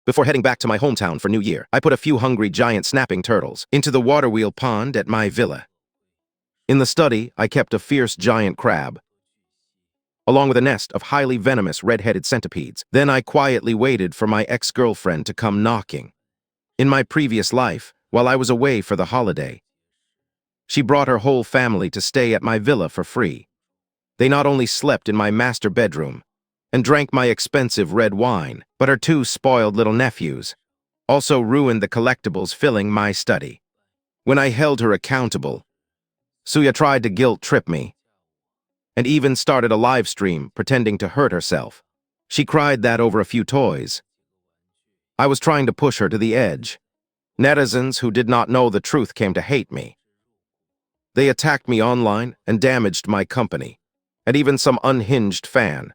Before heading back to my hometown for New Year, I put a few hungry giant snapping turtles into the water wheel pond at my villa. In the study, I kept a fierce giant crab, along with a nest of highly venomous red-headed centipedes. Then I quietly waited for my ex-girlfriend to come knocking. In my previous life, while I was away for the holiday, she brought her whole family to stay at my villa for free. They not only slept in my master bedroom and drank my expensive red wine, but her two spoiled little nephews also ruined the collectibles filling my study. When I held her accountable, Suya tried to guilt-trip me and even started a live stream pretending to hurt herself. She cried that over a few toys. I was trying to push her to the edge. Netizens who did not know the truth came to hate me. They attacked me online and damaged my company, and even some unhinged fan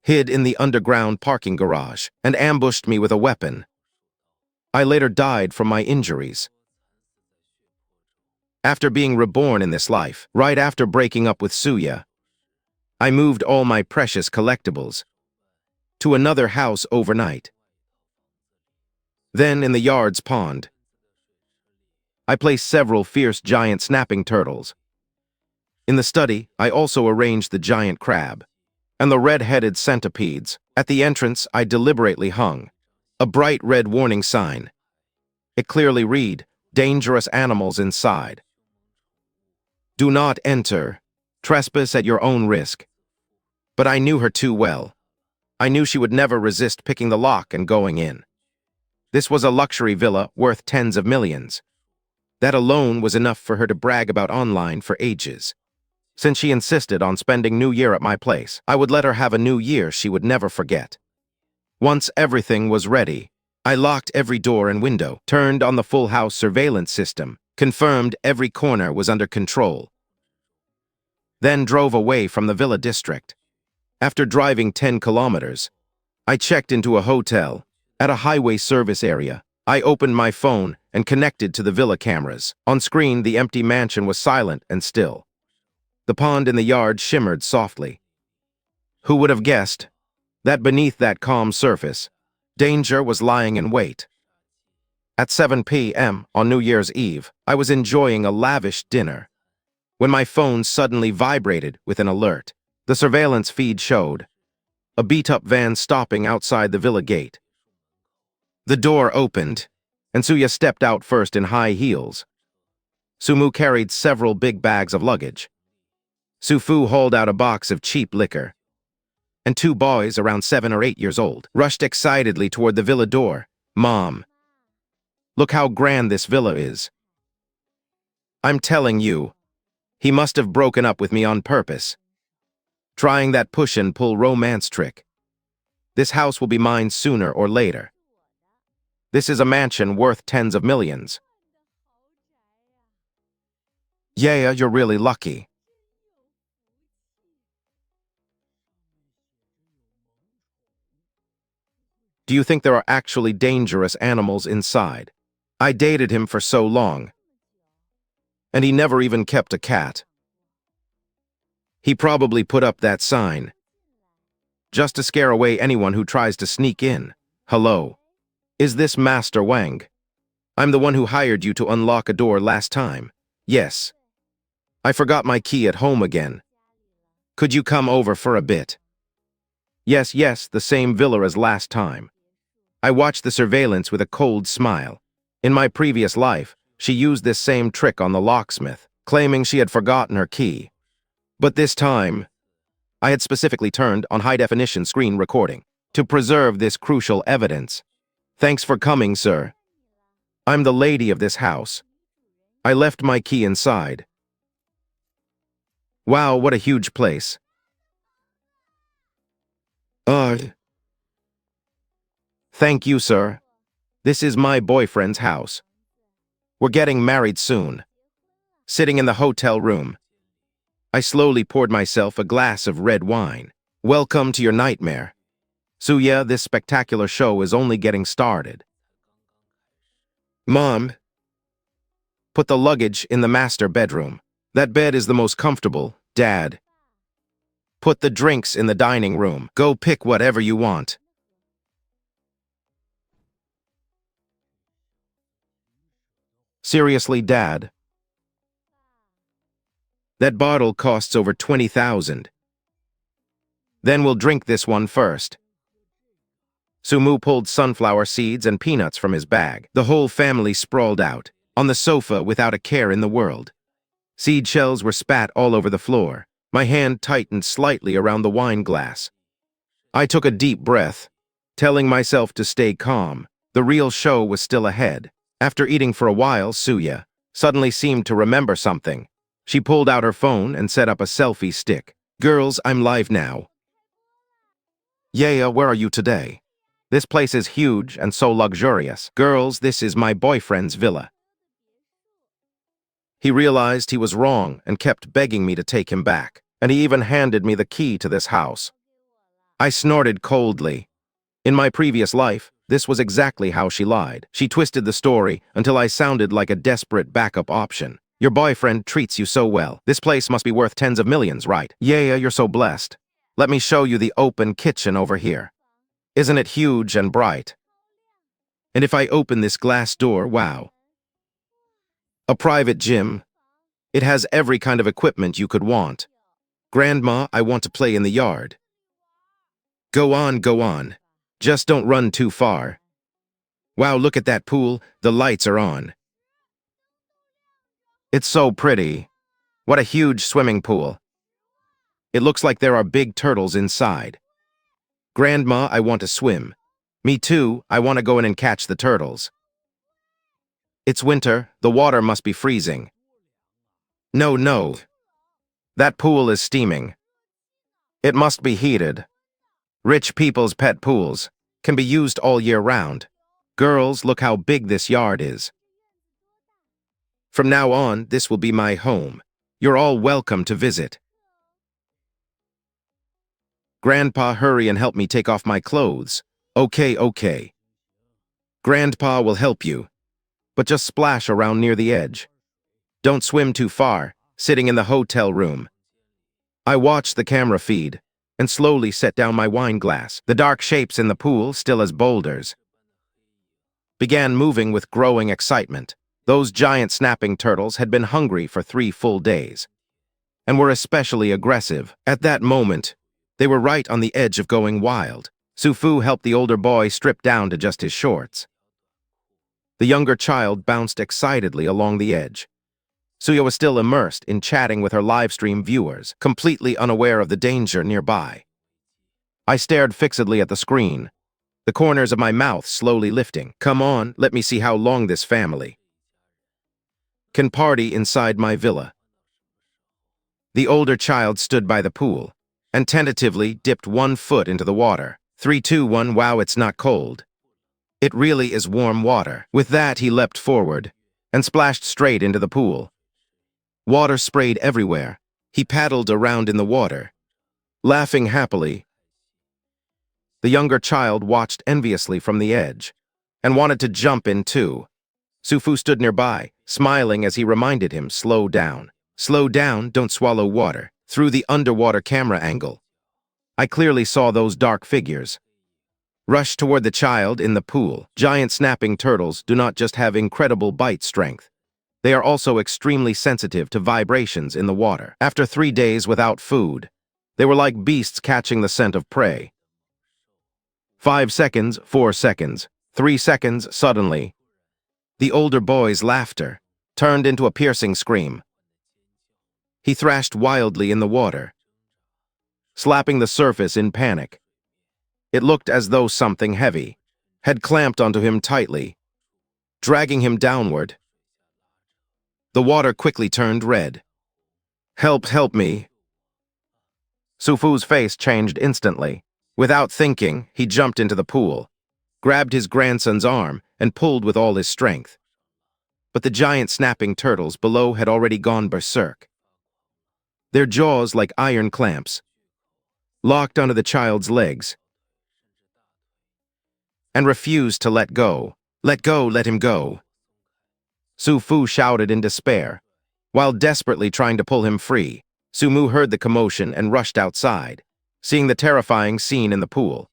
hid in the underground parking garage and ambushed me with a weapon. I later died from my injuries. After being reborn in this life, right after breaking up with Suya, I moved all my precious collectibles to another house overnight. Then, in the yard's pond, I placed several fierce giant snapping turtles. In the study, I also arranged the giant crab and the red-headed centipedes. At the entrance, I deliberately hung a bright red warning sign. It clearly read, "Dangerous animals inside. Do not enter. Trespass at your own risk." But I knew her too well. I knew she would never resist picking the lock and going in. This was a luxury villa worth tens of millions. That alone was enough for her to brag about online for ages. Since she insisted on spending New Year at my place, I would let her have a New Year she would never forget. Once everything was ready, I locked every door and window, turned on the full house surveillance system, confirmed every corner was under control, then drove away from the villa district. After driving 10 kilometers, I checked into a hotel. At a highway service area, I opened my phone and connected to the villa cameras. On screen, the empty mansion was silent and still. The pond in the yard shimmered softly. Who would have guessed that beneath that calm surface, danger was lying in wait? At 7 p.m. on New Year's Eve, I was enjoying a lavish dinner when my phone suddenly vibrated with an alert. The surveillance feed showed a beat-up van stopping outside the villa gate. The door opened, and Suya stepped out first in high heels. Sumu carried several big bags of luggage. Sufu hauled out a box of cheap liquor, and two boys around 7 or 8 years old rushed excitedly toward the villa door. "Mom, look how grand this villa is." I'm telling you, he must have broken up with me on purpose, trying that push-and-pull romance trick. This house will be mine sooner or later. This is a mansion worth tens of millions. Yeah, you're really lucky. Do you think there are actually dangerous animals inside? I dated him for so long, and he never even kept a cat. He probably put up that sign just to scare away anyone who tries to sneak in. Hello? Is this Master Wang? I'm the one who hired you to unlock a door last time. Yes. I forgot my key at home again. Could you come over for a bit? Yes, the same villa as last time. I watched the surveillance with a cold smile. In my previous life, she used this same trick on the locksmith, claiming she had forgotten her key. But this time, I had specifically turned on high-definition screen recording to preserve this crucial evidence. Thanks for coming, sir. I'm the lady of this house. I left my key inside. Wow, what a huge place. Thank you, sir. This is my boyfriend's house. We're getting married soon. Sitting in the hotel room, I slowly poured myself a glass of red wine. Welcome to your nightmare. Suya, this spectacular show is only getting started. Mom, put the luggage in the master bedroom. That bed is the most comfortable, Dad. Put the drinks in the dining room. Go pick whatever you want. Seriously, Dad? That bottle costs over 20,000. Then we'll drink this one first. Sumu pulled sunflower seeds and peanuts from his bag. The whole family sprawled out, on the sofa without a care in the world. Seed shells were spat all over the floor. My hand tightened slightly around the wine glass. I took a deep breath, telling myself to stay calm. The real show was still ahead. After eating for a while, Suya suddenly seemed to remember something. She pulled out her phone and set up a selfie stick. Girls, I'm live now. Yeah, where are you today? This place is huge and so luxurious. Girls, this is my boyfriend's villa. He realized he was wrong and kept begging me to take him back, and he even handed me the key to this house. I snorted coldly. In my previous life, this was exactly how she lied. She twisted the story until I sounded like a desperate backup option. Your boyfriend treats you so well. This place must be worth tens of millions, right? Yeah, you're so blessed. Let me show you the open kitchen over here. Isn't it huge and bright? And if I open this glass door, wow. A private gym. It has every kind of equipment you could want. Grandma, I want to play in the yard. Go on, go on. Just don't run too far. Wow, look at that pool. The lights are on. It's so pretty. What a huge swimming pool. It looks like there are big turtles inside. Grandma, I want to swim. Me too, I want to go in and catch the turtles. It's winter, the water must be freezing. No. That pool is steaming. It must be heated. Rich people's pet pools can be used all year round. Girls, look how big this yard is. From now on, this will be my home. You're all welcome to visit. Grandpa, hurry and help me take off my clothes. Okay. Grandpa will help you, but just splash around near the edge. Don't swim too far, sitting in the hotel room. I watched the camera feed and slowly set down my wine glass. The dark shapes in the pool, still as boulders, began moving with growing excitement. Those giant snapping turtles had been hungry for 3 full days and were especially aggressive. At that moment, they were right on the edge of going wild. Sufu helped the older boy strip down to just his shorts. The younger child bounced excitedly along the edge. Suya was still immersed in chatting with her livestream viewers, completely unaware of the danger nearby. I stared fixedly at the screen, the corners of my mouth slowly lifting. Come on, let me see how long this family can party inside my villa. The older child stood by the pool and tentatively dipped 1 foot into the water. 3, 2, 1, wow, it's not cold. It really is warm water. With that, he leapt forward and splashed straight into the pool. Water sprayed everywhere. He paddled around in the water, laughing happily. The younger child watched enviously from the edge and wanted to jump in too. Sufu stood nearby, smiling as he reminded him, slow down. Slow down, don't swallow water. Through the underwater camera angle, I clearly saw those dark figures rush toward the child in the pool. Giant snapping turtles do not just have incredible bite strength. They are also extremely sensitive to vibrations in the water. After 3 days without food, they were like beasts catching the scent of prey. 5 seconds, 4 seconds, 3 seconds, suddenly, the older boy's laughter turned into a piercing scream. He thrashed wildly in the water, slapping the surface in panic. It looked as though something heavy had clamped onto him tightly, dragging him downward. The water quickly turned red. Help me. Sufu's face changed instantly. Without thinking, he jumped into the pool, grabbed his grandson's arm, and pulled with all his strength. But the giant snapping turtles below had already gone berserk. Their jaws like iron clamps, locked onto the child's legs, and refused to let go. Let go, let him go. Sufu shouted in despair, while desperately trying to pull him free. Sumu heard the commotion and rushed outside, seeing the terrifying scene in the pool.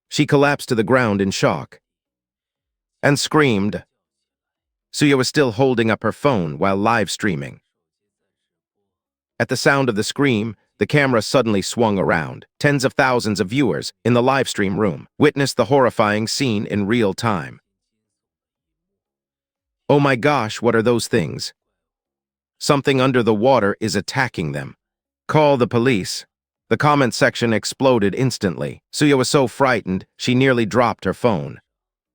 She collapsed to the ground in shock and screamed. Suya was still holding up her phone while live streaming. At the sound of the scream, the camera suddenly swung around. Tens of thousands of viewers in the live stream room witnessed the horrifying scene in real time. Oh my gosh, what are those things? Something under the water is attacking them. Call the police. The comment section exploded instantly. Suya was so frightened, she nearly dropped her phone.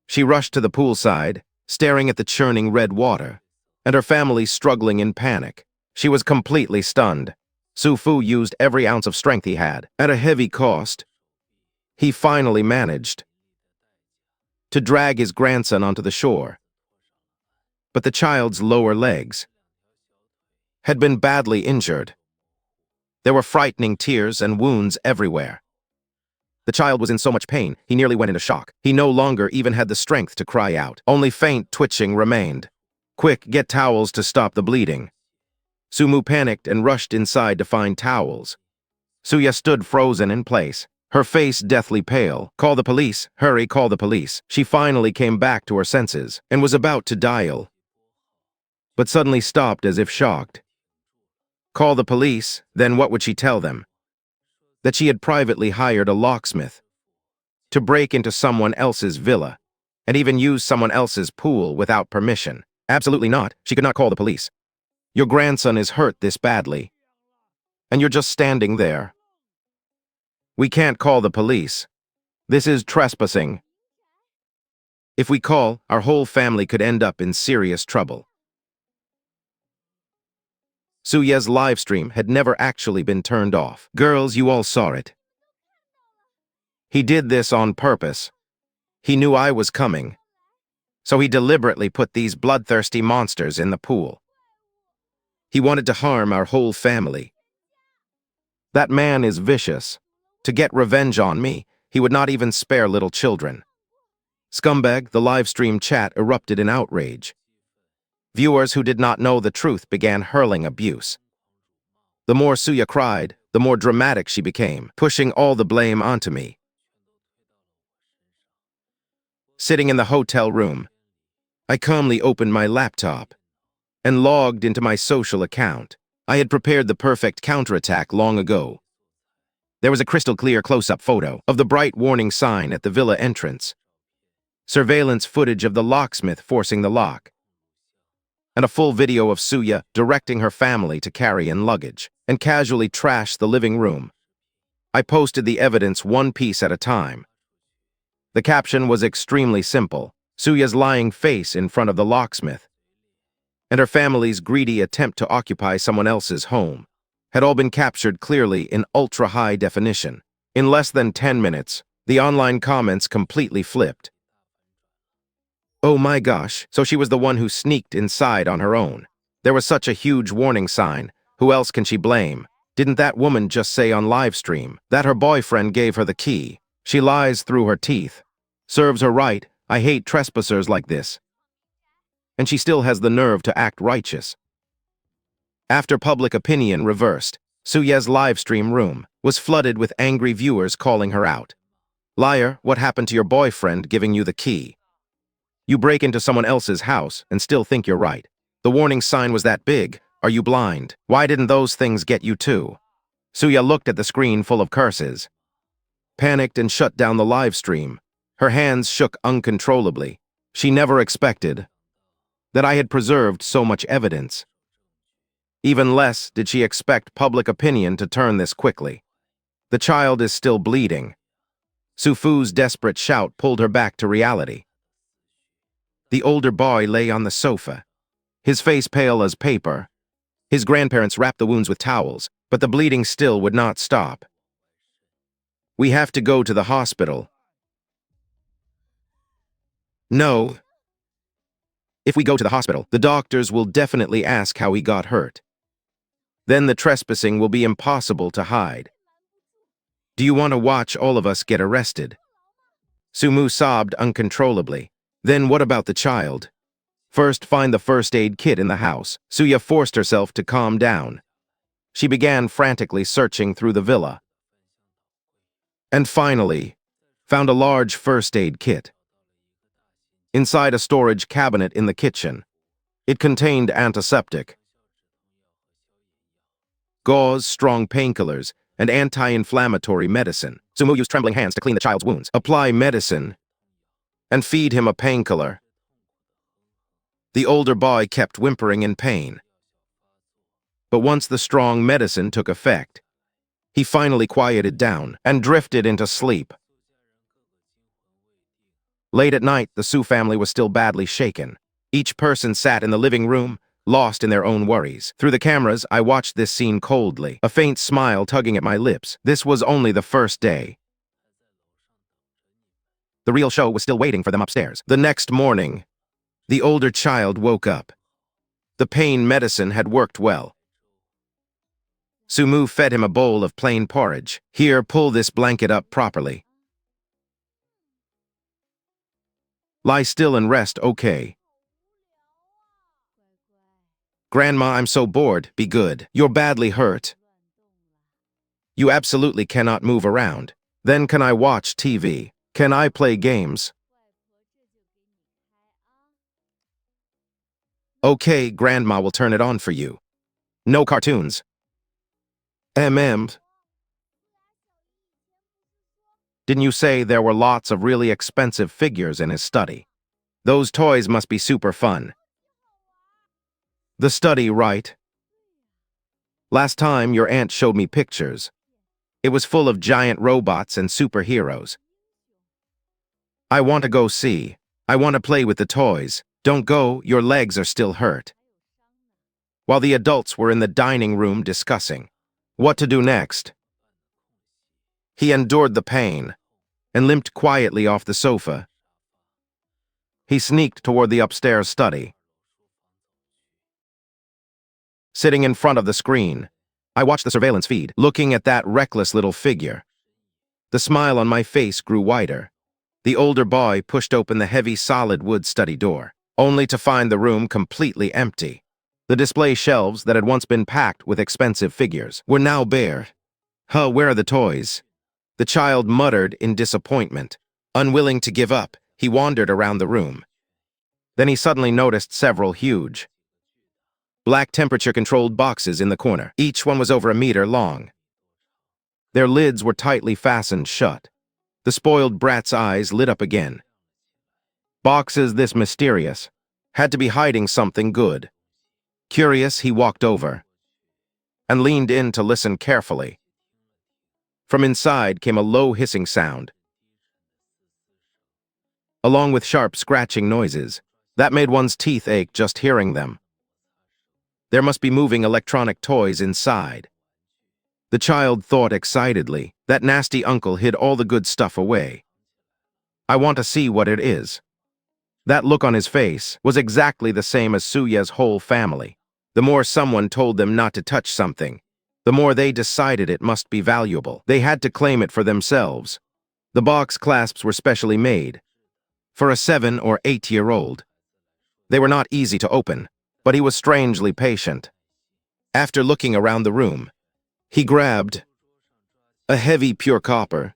She rushed to the poolside, staring at the churning red water, and her family struggling in panic. She was completely stunned. Su-Fu used every ounce of strength he had, at a heavy cost. He finally managed to drag his grandson onto the shore. But the child's lower legs had been badly injured. There were frightening tears and wounds everywhere. The child was in so much pain, he nearly went into shock. He no longer even had the strength to cry out. Only faint twitching remained. Quick, get towels to stop the bleeding. Sumu panicked and rushed inside to find towels. Suya stood frozen in place, her face deathly pale. Call the police, hurry, call the police. She finally came back to her senses and was about to dial, but suddenly stopped as if shocked. Call the police, then what would she tell them? That she had privately hired a locksmith to break into someone else's villa and even use someone else's pool without permission. Absolutely not. She could not call the police. Your grandson is hurt this badly, and you're just standing there. We can't call the police. This is trespassing. If we call, our whole family could end up in serious trouble. Suya's live stream had never actually been turned off. Girls, you all saw it. He did this on purpose. He knew I was coming, so he deliberately put these bloodthirsty monsters in the pool. He wanted to harm our whole family. That man is vicious. To get revenge on me, he would not even spare little children. Scumbag, the live stream chat erupted in outrage. Viewers who did not know the truth began hurling abuse. The more Suya cried, the more dramatic she became, pushing all the blame onto me. Sitting in the hotel room, I calmly opened my laptop and logged into my social account. I had prepared the perfect counterattack long ago. There was a crystal-clear close-up photo of the bright warning sign at the villa entrance, surveillance footage of the locksmith forcing the lock, and a full video of Suya directing her family to carry in luggage and casually trash the living room. I posted the evidence one piece at a time. The caption was extremely simple: Suya's lying face in front of the locksmith and her family's greedy attempt to occupy someone else's home had all been captured clearly in ultra-high definition. In less than 10 minutes, the online comments completely flipped. Oh my gosh, so she was the one who sneaked inside on her own. There was such a huge warning sign. Who else can she blame? Didn't that woman just say on live stream that her boyfriend gave her the key? She lies through her teeth. Serves her right. I hate trespassers like this. And she still has the nerve to act righteous. After public opinion reversed, Suya's live stream room was flooded with angry viewers calling her out. Liar, what happened to your boyfriend giving you the key? You break into someone else's house and still think you're right. The warning sign was that big. Are you blind? Why didn't those things get you too? Suya looked at the screen full of curses, panicked and shut down the live stream. Her hands shook uncontrollably. She never expected that I had preserved so much evidence. Even less did she expect public opinion to turn this quickly. The child is still bleeding. Su-Fu's desperate shout pulled her back to reality. The older boy lay on the sofa, his face pale as paper. His grandparents wrapped the wounds with towels, but the bleeding still would not stop. We have to go to the hospital. No. If we go to the hospital, the doctors will definitely ask how he got hurt. Then the trespassing will be impossible to hide. Do you want to watch all of us get arrested? Sumu sobbed uncontrollably. Then what about the child? First, find the first aid kit in the house. Suya forced herself to calm down. She began frantically searching through the villa. And finally, found a large first aid kit inside a storage cabinet in the kitchen. It contained antiseptic, gauze, strong painkillers, and anti-inflammatory medicine. Sumu used trembling hands to clean the child's wounds, apply medicine, and feed him a painkiller. The older boy kept whimpering in pain. But once the strong medicine took effect, he finally quieted down and drifted into sleep. Late at night, the Su family was still badly shaken. Each person sat in the living room, lost in their own worries. Through the cameras, I watched this scene coldly, a faint smile tugging at my lips. This was only the first day. The real show was still waiting for them upstairs. The next morning, the older child woke up. The pain medicine had worked well. Sumu fed him a bowl of plain porridge. Here, pull this blanket up properly. Lie still and rest, okay? Grandma, I'm so bored. Be good. You're badly hurt. You absolutely cannot move around. Then can I watch TV? Can I play games? Okay, Grandma will turn it on for you. No cartoons. Didn't you say there were lots of really expensive figures in his study? Those toys must be super fun. The study, right? Last time your aunt showed me pictures. It was full of giant robots and superheroes. I want to go see. I want to play with the toys. Don't go, your legs are still hurt. While the adults were in the dining room discussing what to do next, he endured the pain and limped quietly off the sofa. He sneaked toward the upstairs study. Sitting in front of the screen, I watched the surveillance feed, looking at that reckless little figure. The smile on my face grew wider. The older boy pushed open the heavy solid wood study door, only to find the room completely empty. The display shelves that had once been packed with expensive figures were now bare. Huh, where are the toys? The child muttered in disappointment. Unwilling to give up, he wandered around the room. Then he suddenly noticed several huge, black temperature-controlled boxes in the corner. Each one was over a meter long. Their lids were tightly fastened shut. The spoiled brat's eyes lit up again. Boxes this mysterious had to be hiding something good. Curious, he walked over and leaned in to listen carefully. From inside came a low hissing sound, along with sharp scratching noises that made one's teeth ache just hearing them. There must be moving electronic toys inside. The child thought excitedly. That nasty uncle hid all the good stuff away. I want to see what it is. That look on his face was exactly the same as Suya's whole family. The more someone told them not to touch something, the more they decided it must be valuable. They had to claim it for themselves. The box clasps were specially made for a 7- or 8-year-old. They were not easy to open, but he was strangely patient. After looking around the room, he grabbed a heavy pure copper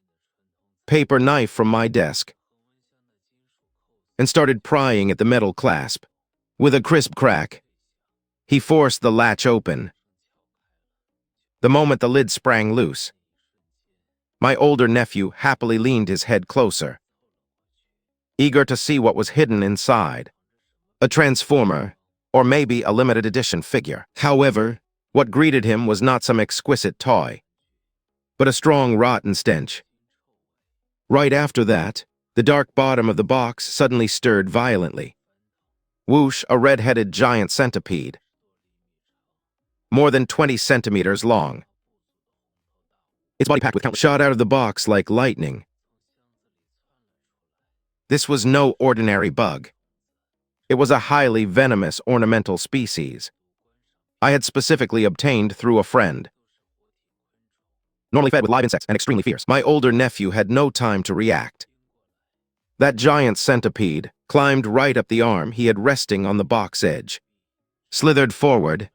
paper knife from my desk and started prying at the metal clasp. With a crisp crack, he forced the latch open. The moment the lid sprang loose, my older nephew happily leaned his head closer, eager to see what was hidden inside. A transformer, or maybe a limited edition figure. However, what greeted him was not some exquisite toy, but a strong rotten stench. Right after that, the dark bottom of the box suddenly stirred violently. Whoosh, a red-headed giant centipede, more than 20 centimeters long. Its body packed with countless shot out of the box like lightning. This was no ordinary bug. It was a highly venomous ornamental species I had specifically obtained through a friend. Normally fed with live insects and extremely fierce, my older nephew had no time to react. That giant centipede climbed right up the arm he had resting on the box edge, slithered forward,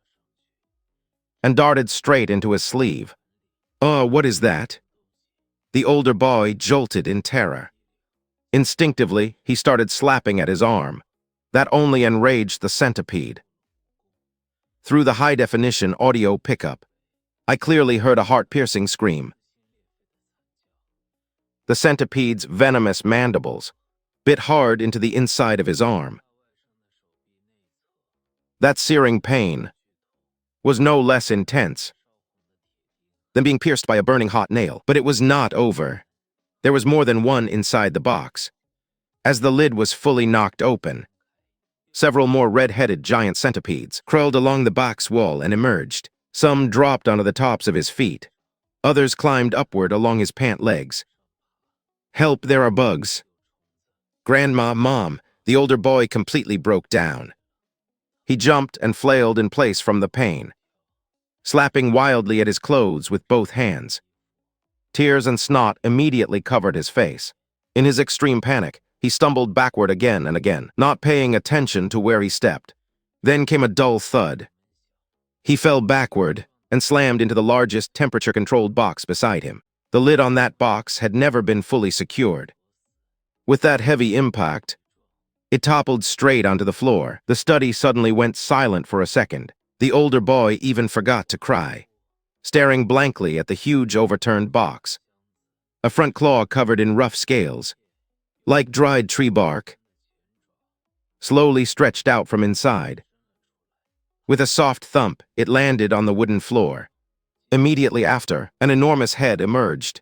and darted straight into his sleeve. What is that? The older boy jolted in terror. Instinctively, he started slapping at his arm. That only enraged the centipede. Through the high-definition audio pickup, I clearly heard a heart-piercing scream. The centipede's venomous mandibles bit hard into the inside of his arm. That searing pain was no less intense than being pierced by a burning hot nail. But it was not over. There was more than one inside the box. As the lid was fully knocked open, several more red-headed giant centipedes crawled along the box wall and emerged. Some dropped onto the tops of his feet. Others climbed upward along his pant legs. "Help, there are bugs." "Grandma, Mom," the older boy completely broke down. He jumped and flailed in place from the pain, slapping wildly at his clothes with both hands. Tears and snot immediately covered his face. In his extreme panic, he stumbled backward again and again, not paying attention to where he stepped. Then came a dull thud. He fell backward and slammed into the largest temperature-controlled box beside him. The lid on that box had never been fully secured. With that heavy impact, it toppled straight onto the floor. The study suddenly went silent for a second. The older boy even forgot to cry, staring blankly at the huge overturned box. A front claw covered in rough scales, like dried tree bark, slowly stretched out from inside. With a soft thump, it landed on the wooden floor. Immediately after, an enormous head emerged.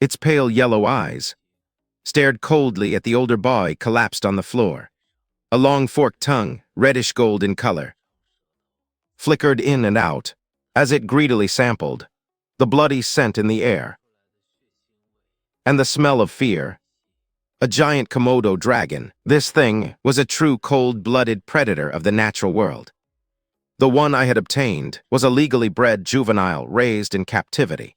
Its pale yellow eyes stared coldly at the older boy collapsed on the floor. A long forked tongue, reddish gold in color, flickered in and out as it greedily sampled the bloody scent in the air and the smell of fear. A giant Komodo dragon. This thing was a true cold-blooded predator of the natural world. The one I had obtained was a legally bred juvenile raised in captivity,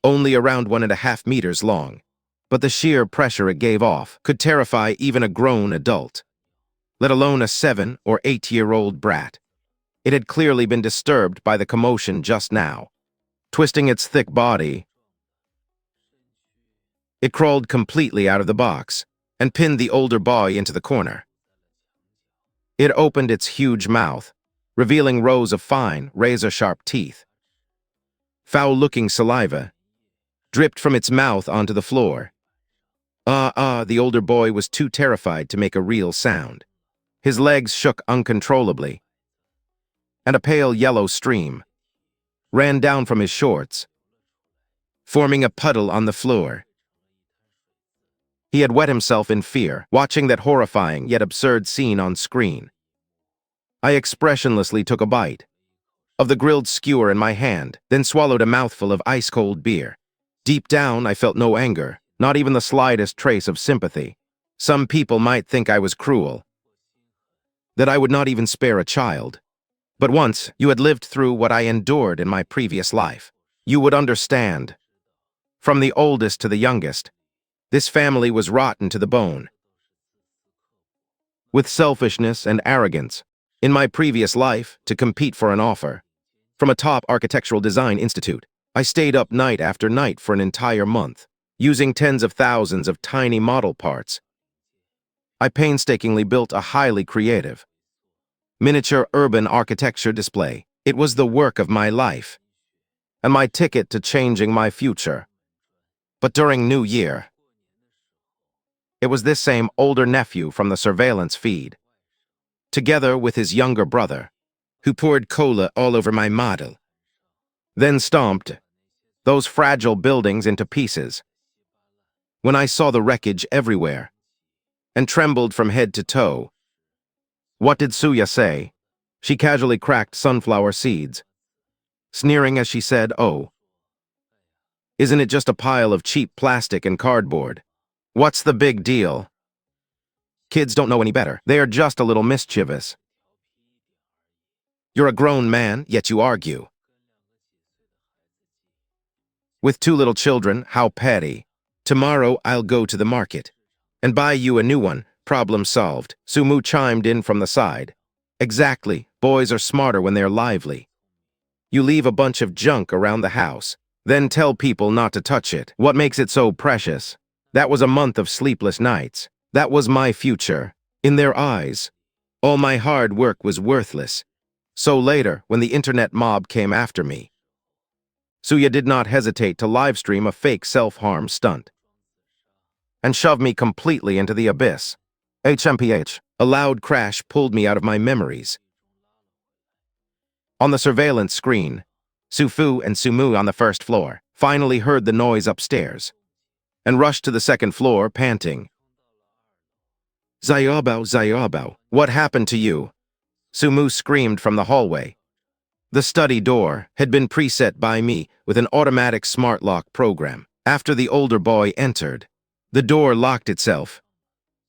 only around 1.5 meters long, but the sheer pressure it gave off could terrify even a grown adult, let alone a 7- or 8-year-old brat. It had clearly been disturbed by the commotion just now. Twisting its thick body, it crawled completely out of the box and pinned the older boy into the corner. It opened its huge mouth, revealing rows of fine, razor-sharp teeth. Foul-looking saliva dripped from its mouth onto the floor. The older boy was too terrified to make a real sound. His legs shook uncontrollably, and a pale yellow stream ran down from his shorts, forming a puddle on the floor. He had wet himself in fear, watching that horrifying yet absurd scene on screen. I expressionlessly took a bite of the grilled skewer in my hand, then swallowed a mouthful of ice-cold beer. Deep down, I felt no anger, not even the slightest trace of sympathy. Some people might think I was cruel, that I would not even spare a child. But once you had lived through what I endured in my previous life, you would understand. From the oldest to the youngest, this family was rotten to the bone. With selfishness and arrogance, in my previous life, to compete for an offer from a top architectural design institute, I stayed up night after night for an entire month, using tens of thousands of tiny model parts. I painstakingly built a highly creative, miniature urban architecture display. It was the work of my life, and my ticket to changing my future. But during New Year, it was this same older nephew from the surveillance feed, together with his younger brother, who poured cola all over my model, then stomped those fragile buildings into pieces. When I saw the wreckage everywhere, and trembled from head to toe, what did Suya say? She casually cracked sunflower seeds, sneering as she said, "Oh, isn't it just a pile of cheap plastic and cardboard? What's the big deal? Kids don't know any better. They are just a little mischievous. You're a grown man, yet you argue. With 2 little children, how petty. Tomorrow I'll go to the market and buy you a new one. Problem solved." Sumu chimed in from the side. "Exactly. Boys are smarter when they're lively. You leave a bunch of junk around the house, then tell people not to touch it. What makes it so precious? That was a month of sleepless nights. That was my future. In their eyes, all my hard work was worthless. So later, when the internet mob came after me, Suya did not hesitate to livestream a fake self-harm stunt and shove me completely into the abyss. HMPH. A loud crash pulled me out of my memories. On the surveillance screen, Sufu and Sumu on the first floor finally heard the noise upstairs and rushed to the second floor, panting. Xiaobao, Xiaobao, what happened to you? Sumu screamed from the hallway. The study door had been preset by me with an automatic smart lock program. After the older boy entered, the door locked itself.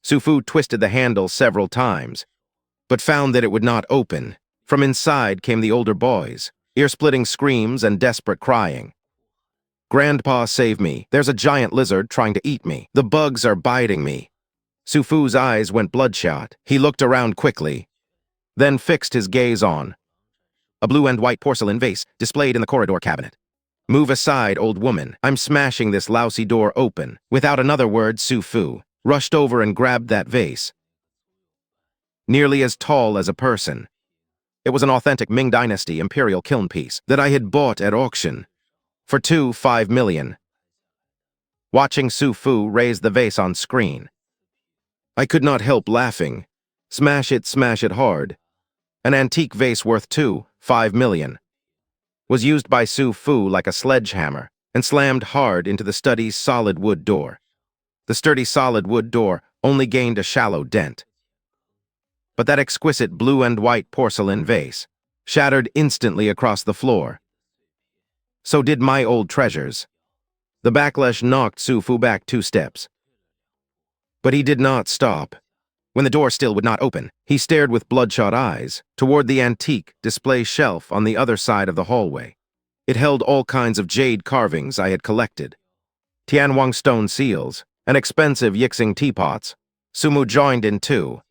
Sufu twisted the handle several times, but found that it would not open. From inside came the older boy's ear-splitting screams and desperate crying. Grandpa, save me. There's a giant lizard trying to eat me. The bugs are biting me. Sufu's eyes went bloodshot. He looked around quickly, then fixed his gaze on a blue and white porcelain vase displayed in the corridor cabinet. Move aside, old woman. I'm smashing this lousy door open. Without another word, Sufu rushed over and grabbed that vase. Nearly as tall as a person. It was an authentic Ming Dynasty imperial kiln piece that I had bought at auction for 5 million. Watching Sufu raise the vase on screen, I could not help laughing. Smash it hard. An antique vase worth 5 million was used by Sufu like a sledgehammer and slammed hard into the study's solid wood door. The sturdy solid wood door only gained a shallow dent. But that exquisite blue and white porcelain vase shattered instantly across the floor. So did my old treasures. The backlash knocked Sufu back 2 steps. But he did not stop. When the door still would not open, he stared with bloodshot eyes toward the antique display shelf on the other side of the hallway. It held all kinds of jade carvings I had collected, Tianwang stone seals, and expensive Yixing teapots. Sumu joined in too.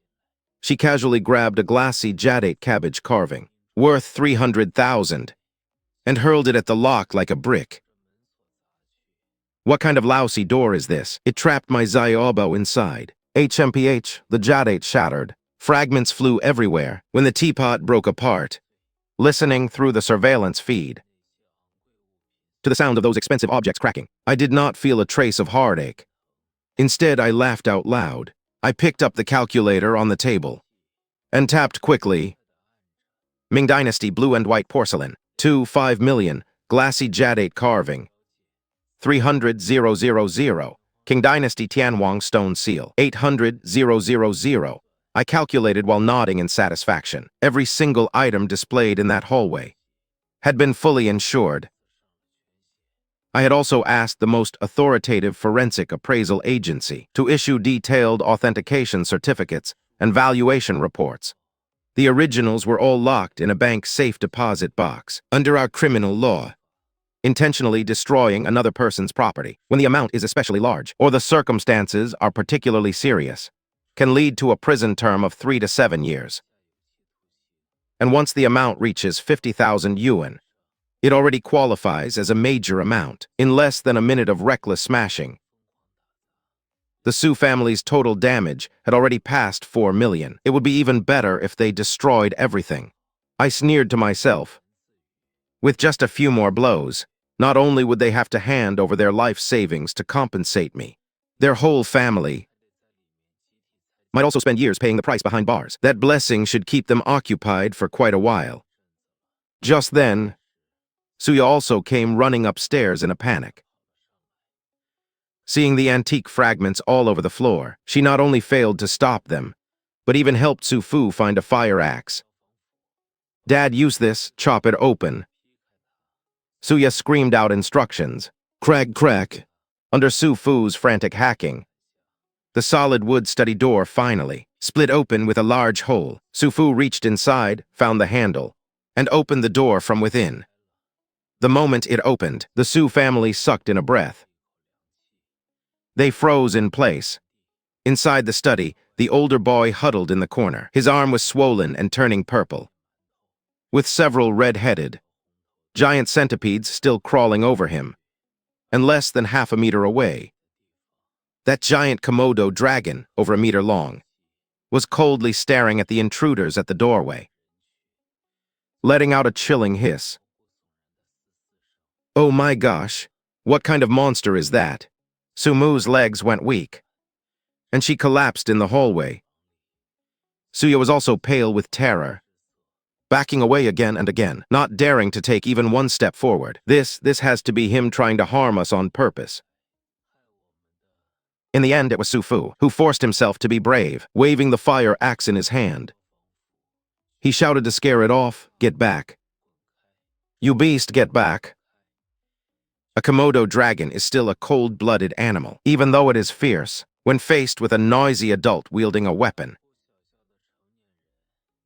She casually grabbed a glassy jadate cabbage carving, worth 300,000, and hurled it at the lock like a brick. What kind of lousy door is this? It trapped my Xiaobo inside. HMPH, the jadate shattered. Fragments flew everywhere when the teapot broke apart. Listening through the surveillance feed to the sound of those expensive objects cracking, I did not feel a trace of heartache. Instead, I laughed out loud. I picked up the calculator on the table and tapped quickly. Ming Dynasty blue and white porcelain, 5 million, glassy jadate carving, 300,000. King Dynasty Tianwang stone seal, 800,000. I calculated while nodding in satisfaction. Every single item displayed in that hallway had been fully insured. I had also asked the most authoritative forensic appraisal agency to issue detailed authentication certificates and valuation reports. The originals were all locked in a bank safe deposit box. Under our criminal law, intentionally destroying another person's property, when the amount is especially large or the circumstances are particularly serious, can lead to a prison term of 3 to 7 years. And once the amount reaches 50,000 yuan, it already qualifies as a major amount. In less than a minute of reckless smashing, the Su family's total damage had already passed 4 million. It would be even better if they destroyed everything. I sneered to myself. With just a few more blows, not only would they have to hand over their life savings to compensate me, their whole family might also spend years paying the price behind bars. That blessing should keep them occupied for quite a while. Just then, Suya also came running upstairs in a panic. Seeing the antique fragments all over the floor, she not only failed to stop them, but even helped Sufu find a fire axe. Dad, use this, chop it open. Suya screamed out instructions. Crack, crack. Under Sufu's frantic hacking, the solid wood study door finally split open with a large hole. Sufu reached inside, found the handle, and opened the door from within. The moment it opened, the Su family sucked in a breath. They froze in place. Inside the study, the older boy huddled in the corner. His arm was swollen and turning purple, with several red-headed giant centipedes still crawling over him, and less than half a meter away, that giant Komodo dragon, over a meter long, was coldly staring at the intruders at the doorway. letting out a chilling hiss. Oh my gosh, what kind of monster is that? Sumu's legs went weak, and she collapsed in the hallway. Suya was also pale with terror, backing away again and again, not daring to take even one step forward. This has to be him trying to harm us on purpose. In the end, it was Sufu who forced himself to be brave, waving the fire axe in his hand. He shouted to scare it off, "Get back. You beast, get back." A Komodo dragon is still a cold-blooded animal, even though it is fierce, when faced with a noisy adult wielding a weapon.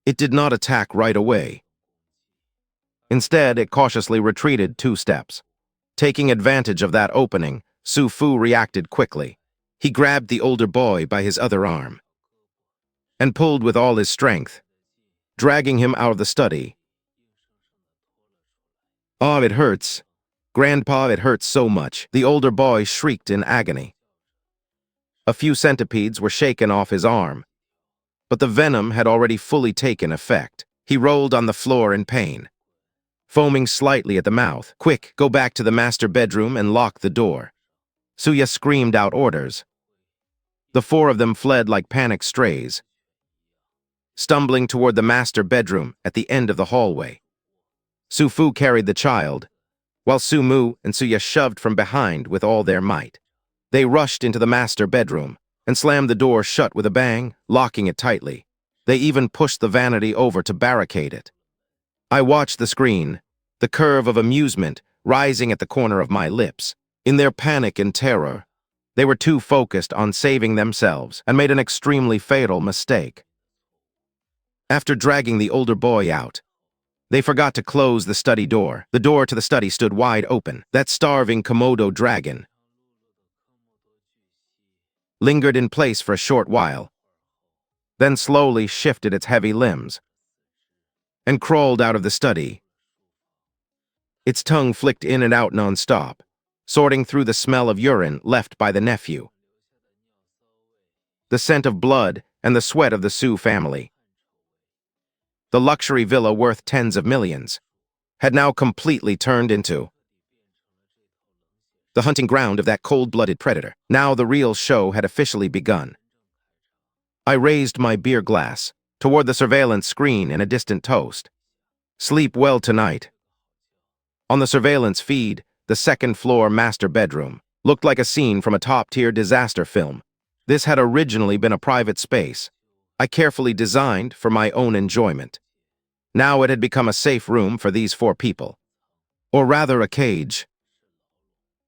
It did not attack right away. Instead, it cautiously retreated 2 steps. Taking advantage of that opening, Sufu reacted quickly. He grabbed the older boy by his other arm and pulled with all his strength, dragging him out of the study. "Oh, it hurts. Grandpa, it hurts so much," the older boy shrieked in agony. A few centipedes were shaken off his arm, but the venom had already fully taken effect. He rolled on the floor in pain, foaming slightly at the mouth. "Quick, go back to the master bedroom and lock the door." Suya screamed out orders. The 4 of them fled like panicked strays, stumbling toward the master bedroom at the end of the hallway. Sufu carried the child, while Sumu and Suya shoved from behind with all their might. They rushed into the master bedroom and slammed the door shut with a bang, locking it tightly. They even pushed the vanity over to barricade it. I watched the screen, the curve of amusement rising at the corner of my lips. In their panic and terror, they were too focused on saving themselves and made an extremely fatal mistake. After dragging the older boy out, they forgot to close the study door. The door to the study stood wide open. That starving Komodo dragon lingered in place for a short while, then slowly shifted its heavy limbs and crawled out of the study. Its tongue flicked in and out non-stop, sorting through the smell of urine left by the nephew, the scent of blood, and the sweat of the Su family. The luxury villa worth tens of millions had now completely turned into the hunting ground of that cold-blooded predator. Now the real show had officially begun. I raised my beer glass toward the surveillance screen in a distant toast. "Sleep well tonight." On the surveillance feed, the second-floor master bedroom looked like a scene from a top-tier disaster film. This had originally been a private space I carefully designed for my own enjoyment. Now it had become a safe room for these 4 people. Or rather, a cage.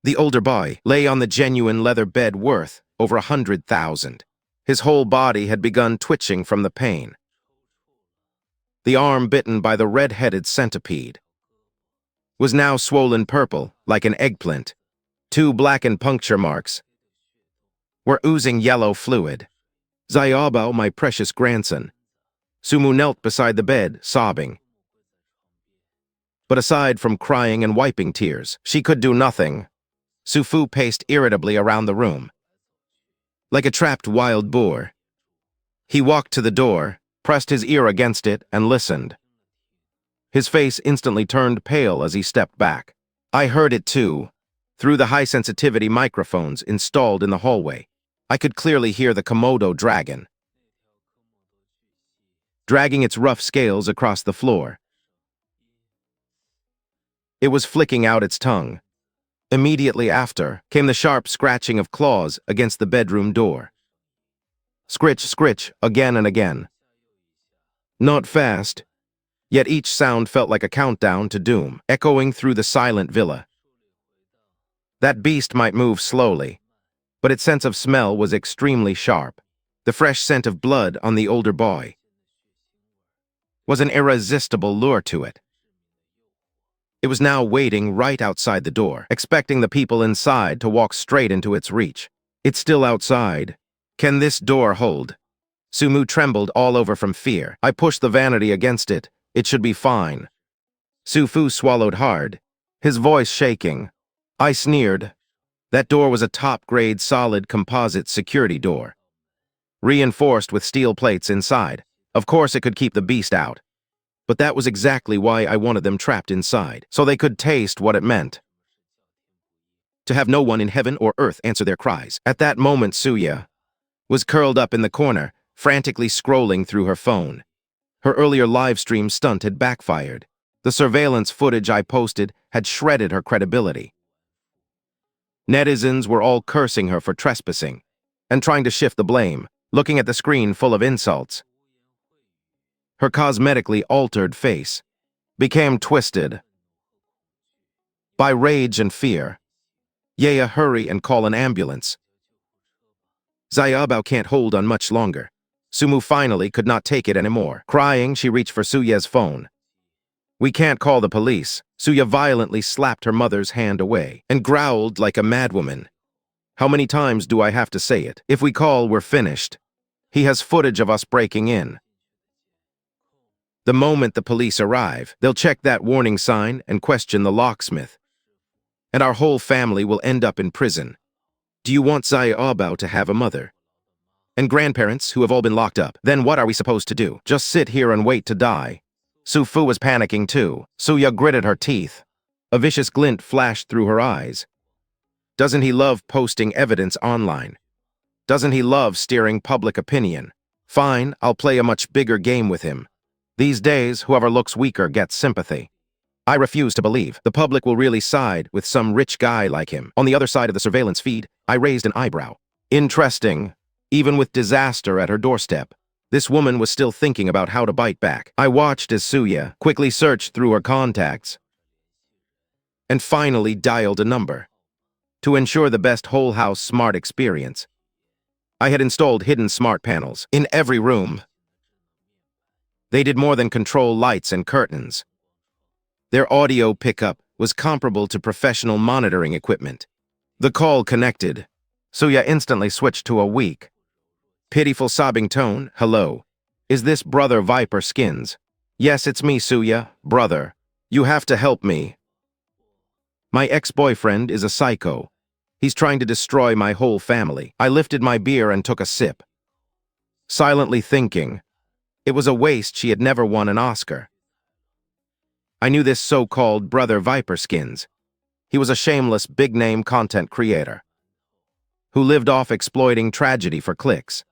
The older boy lay on the genuine leather bed worth over 100,000. His whole body had begun twitching from the pain. The arm bitten by the red-headed centipede was now swollen purple like an eggplant. 2 blackened puncture marks were oozing yellow fluid. "Xiaobao, my precious grandson." Sumu knelt beside the bed, sobbing. But aside from crying and wiping tears, she could do nothing. Sufu paced irritably around the room, like a trapped wild boar. He walked to the door, pressed his ear against it, and listened. His face instantly turned pale as he stepped back. I heard it too, through the high-sensitivity microphones installed in the hallway. I could clearly hear the Komodo dragon dragging its rough scales across the floor. It was flicking out its tongue. Immediately after came the sharp scratching of claws against the bedroom door. Scritch, scritch, again and again. Not fast, yet each sound felt like a countdown to doom, echoing through the silent villa. That beast might move slowly, but its sense of smell was extremely sharp. The fresh scent of blood on the older boy was an irresistible lure to it. It was now waiting right outside the door, expecting the people inside to walk straight into its reach. It's still outside. Can this door hold? Sumu trembled all over from fear. I pushed the vanity against it. It should be fine. Sufu swallowed hard, his voice shaking. I sneered. That door was a top-grade solid composite security door, reinforced with steel plates inside. Of course it could keep the beast out. But that was exactly why I wanted them trapped inside, so they could taste what it meant to have no one in heaven or earth answer their cries. At that moment, Suya was curled up in the corner, frantically scrolling through her phone. Her earlier livestream stunt had backfired. The surveillance footage I posted had shredded her credibility. Netizens were all cursing her for trespassing and trying to shift the blame, looking at the screen full of insults. Her cosmetically altered face became twisted by rage and fear. Yaya, hurry and call an ambulance. Xiaobao can't hold on much longer. Sumu finally could not take it anymore. Crying, she reached for Suya's phone. We can't call the police. Suya violently slapped her mother's hand away and growled like a madwoman. How many times do I have to say it? If we call, we're finished. He has footage of us breaking in. The moment the police arrive, they'll check that warning sign and question the locksmith. And our whole family will end up in prison. Do you want Xiaobao to have a mother and grandparents who have all been locked up? Then what are we supposed to do? Just sit here and wait to die? Su Fu was panicking too. Suya gritted her teeth. A vicious glint flashed through her eyes. Doesn't he love posting evidence online? Doesn't he love steering public opinion? Fine, I'll play a much bigger game with him. These days, whoever looks weaker gets sympathy. I refuse to believe the public will really side with some rich guy like him. On the other side of the surveillance feed, I raised an eyebrow. Interesting. Even with disaster at her doorstep, this woman was still thinking about how to bite back. I watched as Suya quickly searched through her contacts and finally dialed a number. To ensure the best whole house smart experience, I had installed hidden smart panels in every room. They did more than control lights and curtains. Their audio pickup was comparable to professional monitoring equipment. The call connected. Suya instantly switched to a weak, pitiful sobbing tone. Hello. Is this Brother Viper Skins? Yes, it's me, Suya. Brother. You have to help me. My ex-boyfriend is a psycho. He's trying to destroy my whole family. I lifted my beer and took a sip, silently thinking it was a waste she had never won an Oscar. I knew this so-called Brother Viper Skins. He was a shameless, big-name content creator who lived off exploiting tragedy for clicks.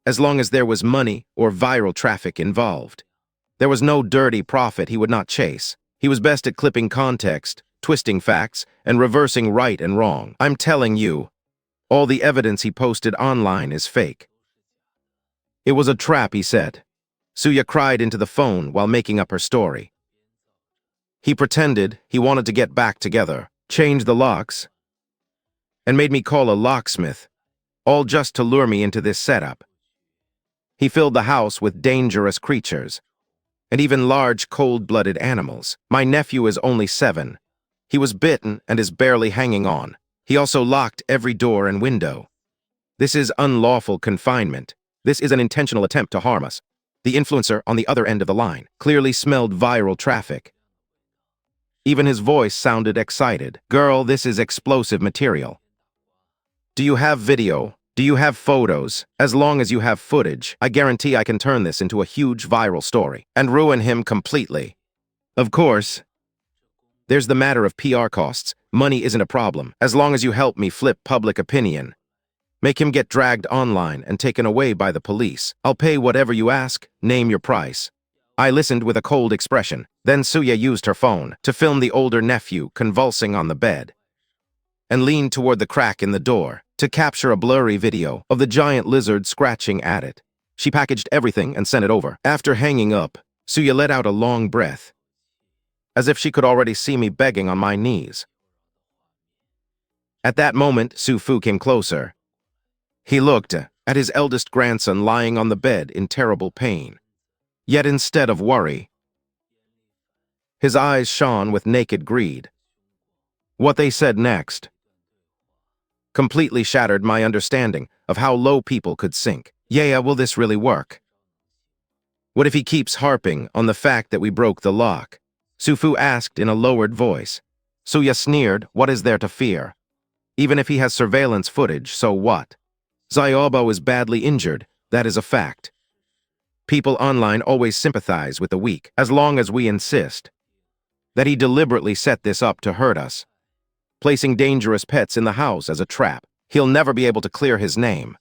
As long as there was money or viral traffic involved, there was no dirty profit he would not chase. He was best at clipping context, twisting facts, and reversing right and wrong. I'm telling you, all the evidence he posted online is fake. It was a trap he set. Suya cried into the phone while making up her story. He pretended he wanted to get back together, changed the locks, and made me call a locksmith, all just to lure me into this setup. He filled the house with dangerous creatures, and even large, cold-blooded animals. My nephew is only 7. He was bitten and is barely hanging on. He also locked every door and window. This is unlawful confinement. This is an intentional attempt to harm us. The influencer on the other end of the line clearly smelled viral traffic. Even his voice sounded excited. Girl, this is explosive material. Do you have video? Do you have photos? As long as you have footage, I guarantee I can turn this into a huge viral story and ruin him completely. Of course, there's the matter of PR costs. Money isn't a problem, as long as you help me flip public opinion. Make him get dragged online and taken away by the police. I'll pay whatever you ask, name your price. I listened with a cold expression. Then Suya used her phone to film the older nephew convulsing on the bed and leaned toward the crack in the door to capture a blurry video of the giant lizard scratching at it. She packaged everything and sent it over. After hanging up, Suya let out a long breath, as if she could already see me begging on my knees. At that moment, Su Fu came closer. He looked at his eldest grandson lying on the bed in terrible pain. Yet instead of worry, his eyes shone with naked greed. What they said next completely shattered my understanding of how low people could sink. Yeah, will this really work? What if he keeps harping on the fact that we broke the lock? Su Fu asked in a lowered voice. Suya sneered, what is there to fear? Even if he has surveillance footage, so what? Xiaobo is badly injured, that is a fact. People online always sympathize with the weak, as long as we insist that he deliberately set this up to hurt us, placing dangerous pets in the house as a trap. He'll never be able to clear his name.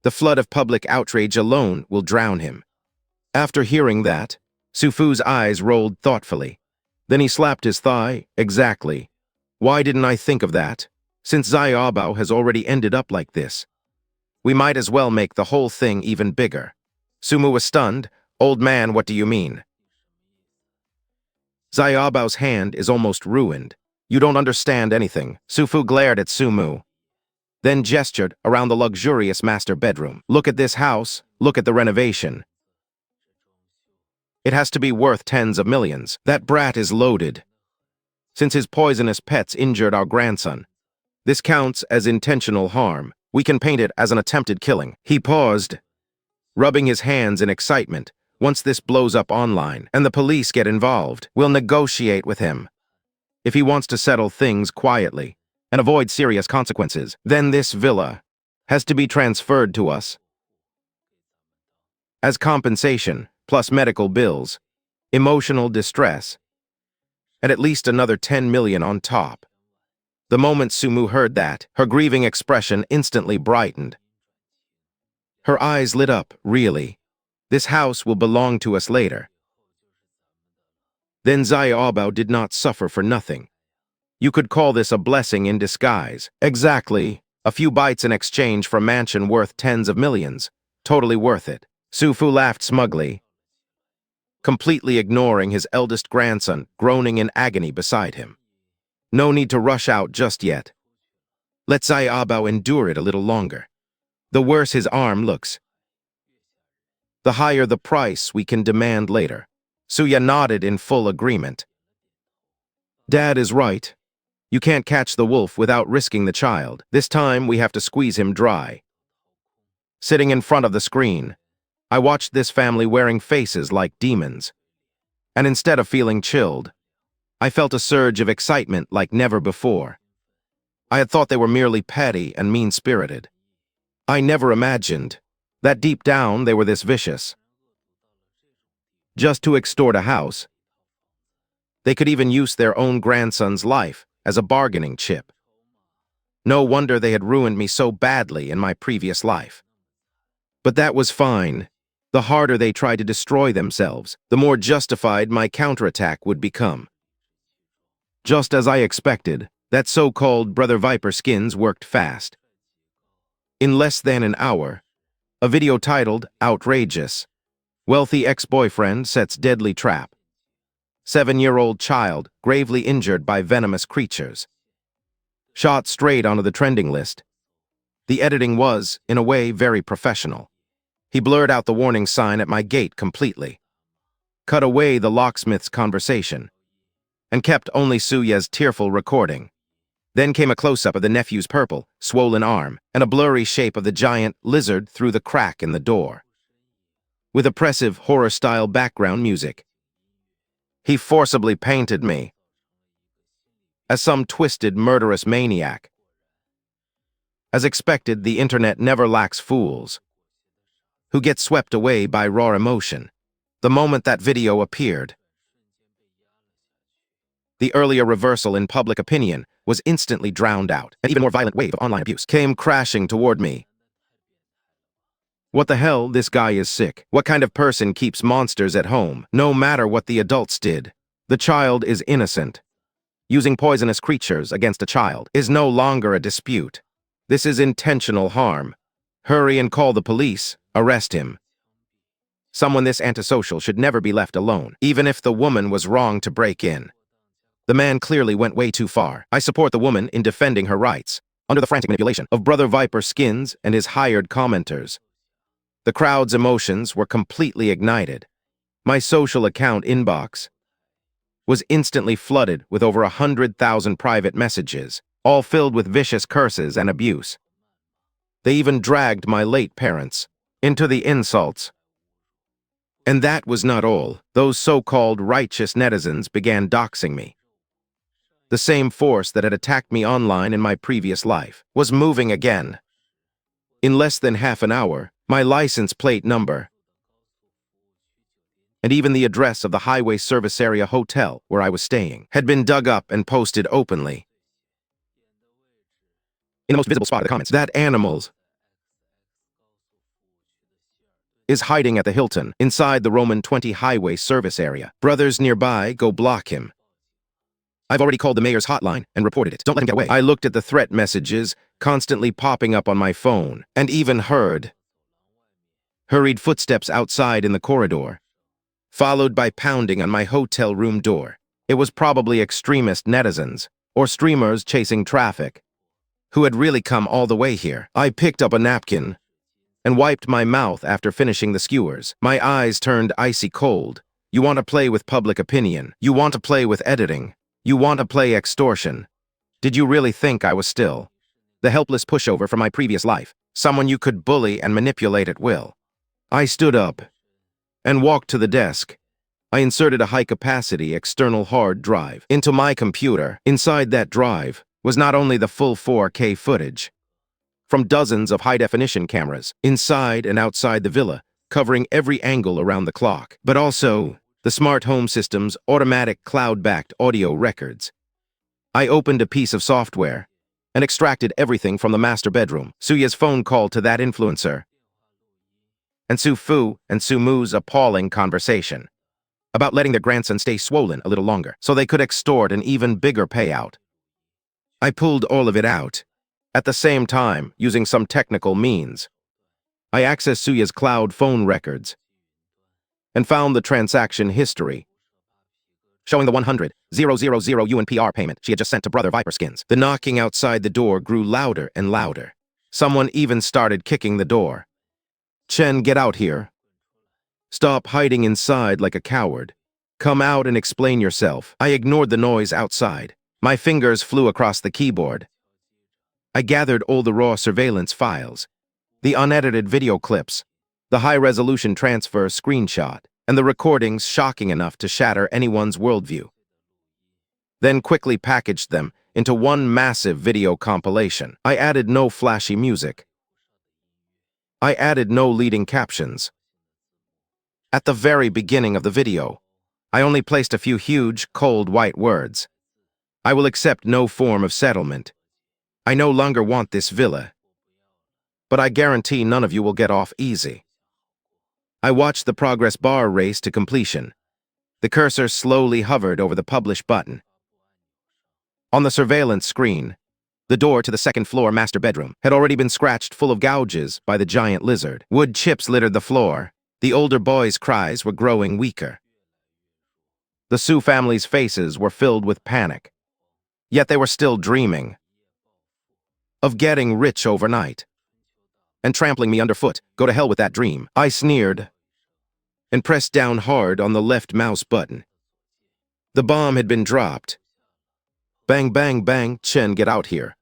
The flood of public outrage alone will drown him. After hearing that, Sufu's eyes rolled thoughtfully. Then he slapped his thigh. Exactly. Why didn't I think of that? Since Xiaobao has already ended up like this, we might as well make the whole thing even bigger. Sumu was stunned. Old man, what do you mean? Xiaobao's hand is almost ruined. You don't understand anything. Sufu glared at Sumu, then gestured around the luxurious master bedroom. Look at this house. Look at the renovation. It has to be worth tens of millions. That brat is loaded. Since his poisonous pets injured our grandson, this counts as intentional harm. We can paint it as an attempted killing. He paused, rubbing his hands in excitement. Once this blows up online and the police get involved, we'll negotiate with him. If he wants to settle things quietly and avoid serious consequences, then this villa has to be transferred to us as compensation, plus medical bills, emotional distress, and at least another 10 million on top. The moment Sumu heard that, her grieving expression instantly brightened. Her eyes lit up. Really? This house will belong to us later. Then Xiaobao did not suffer for nothing. You could call this a blessing in disguise. Exactly. A few bites in exchange for a mansion worth tens of millions. Totally worth it. Sufu laughed smugly, completely ignoring his eldest grandson groaning in agony beside him. No need to rush out just yet. Let Xiaobao endure it a little longer. The worse his arm looks, the higher the price we can demand later. Suya nodded in full agreement. Dad is right. You can't catch the wolf without risking the child. This time we have to squeeze him dry. Sitting in front of the screen, I watched this family wearing faces like demons. And instead of feeling chilled, I felt a surge of excitement like never before. I had thought they were merely petty and mean-spirited. I never imagined that deep down they were this vicious. Just to extort a house, they could even use their own grandson's life as a bargaining chip. No wonder they had ruined me so badly in my previous life. But that was fine. The harder they tried to destroy themselves, the more justified my counterattack would become. Just as I expected, that so-called Brother Viper skins worked fast. In less than an hour, a video titled, "Outrageous. Wealthy ex-boyfriend sets deadly trap. 7-year-old child gravely injured by venomous creatures," shot straight onto the trending list. The editing was, in a way, very professional. He blurred out the warning sign at my gate completely, cut away the locksmith's conversation, and kept only Suya's tearful recording. Then came a close-up of the nephew's purple, swollen arm, and a blurry shape of the giant lizard through the crack in the door. With oppressive, horror-style background music, he forcibly painted me as some twisted, murderous maniac. As expected, the internet never lacks fools who get swept away by raw emotion. The moment that video appeared, the earlier reversal in public opinion was instantly drowned out. An even more violent wave of online abuse came crashing toward me. What the hell, this guy is sick. What kind of person keeps monsters at home, no matter what the adults did? The child is innocent. Using poisonous creatures against a child is no longer a dispute. This is intentional harm. Hurry and call the police. Arrest him. Someone this antisocial should never be left alone, even if the woman was wrong to break in. The man clearly went way too far. I support the woman in defending her rights, under the frantic manipulation of Brother Viper skins and his hired commenters. The crowd's emotions were completely ignited. My social account inbox was instantly flooded with over 100,000 private messages, all filled with vicious curses and abuse. They even dragged my late parents into the insults. And that was not all. Those so-called righteous netizens began doxing me. The same force that had attacked me online in my previous life was moving again. In less than half an hour, my license plate number and even the address of the highway service area hotel where I was staying had been dug up and posted openly. In the most visible spot of the comments, that animals is hiding at the Hilton, inside the Roman 20 highway service area. Brothers nearby, go block him. I've already called the mayor's hotline and reported it. Don't let him get away. I looked at the threat messages constantly popping up on my phone, and even heard hurried footsteps outside in the corridor, followed by pounding on my hotel room door. It was probably extremist netizens, or streamers chasing traffic, who had really come all the way here. I picked up a napkin and wiped my mouth after finishing the skewers. My eyes turned icy cold. You want to play with public opinion. You want to play with editing. You want to play extortion. Did you really think I was still the helpless pushover from my previous life? Someone you could bully and manipulate at will? I stood up and walked to the desk. I inserted a high-capacity external hard drive into my computer. Inside that drive was not only the full 4K footage from dozens of high-definition cameras inside and outside the villa, covering every angle around the clock, but also the smart home system's automatic cloud-backed audio records. I opened a piece of software and extracted everything from the master bedroom, Suya's phone call to that influencer, and Su Fu and Su Mu's appalling conversation about letting their grandson stay swollen a little longer so they could extort an even bigger payout. I pulled all of it out. At the same time, using some technical means, I accessed Suya's cloud phone records and found the transaction history, showing the 100,000 UNPR payment she had just sent to Brother Viper Skins. The knocking outside the door grew louder and louder. Someone even started kicking the door. Chen, get out here. Stop hiding inside like a coward. Come out and explain yourself. I ignored the noise outside. My fingers flew across the keyboard. I gathered all the raw surveillance files, the unedited video clips, the high-resolution transfer screenshot, and the recordings shocking enough to shatter anyone's worldview. Then quickly packaged them into one massive video compilation. I added no flashy music. I added no leading captions. At the very beginning of the video, I only placed a few huge, cold white words. I will accept no form of settlement. I no longer want this villa, but I guarantee none of you will get off easy. I watched the progress bar race to completion. The cursor slowly hovered over the publish button. On the surveillance screen, the door to the second-floor master bedroom had already been scratched full of gouges by the giant lizard. Wood chips littered the floor. The older boys' cries were growing weaker. The Su family's faces were filled with panic, yet they were still dreaming of getting rich overnight and trampling me underfoot. Go to hell with that dream. I sneered and pressed down hard on the left mouse button. The bomb had been dropped. Bang, bang, bang. Chen, get out here.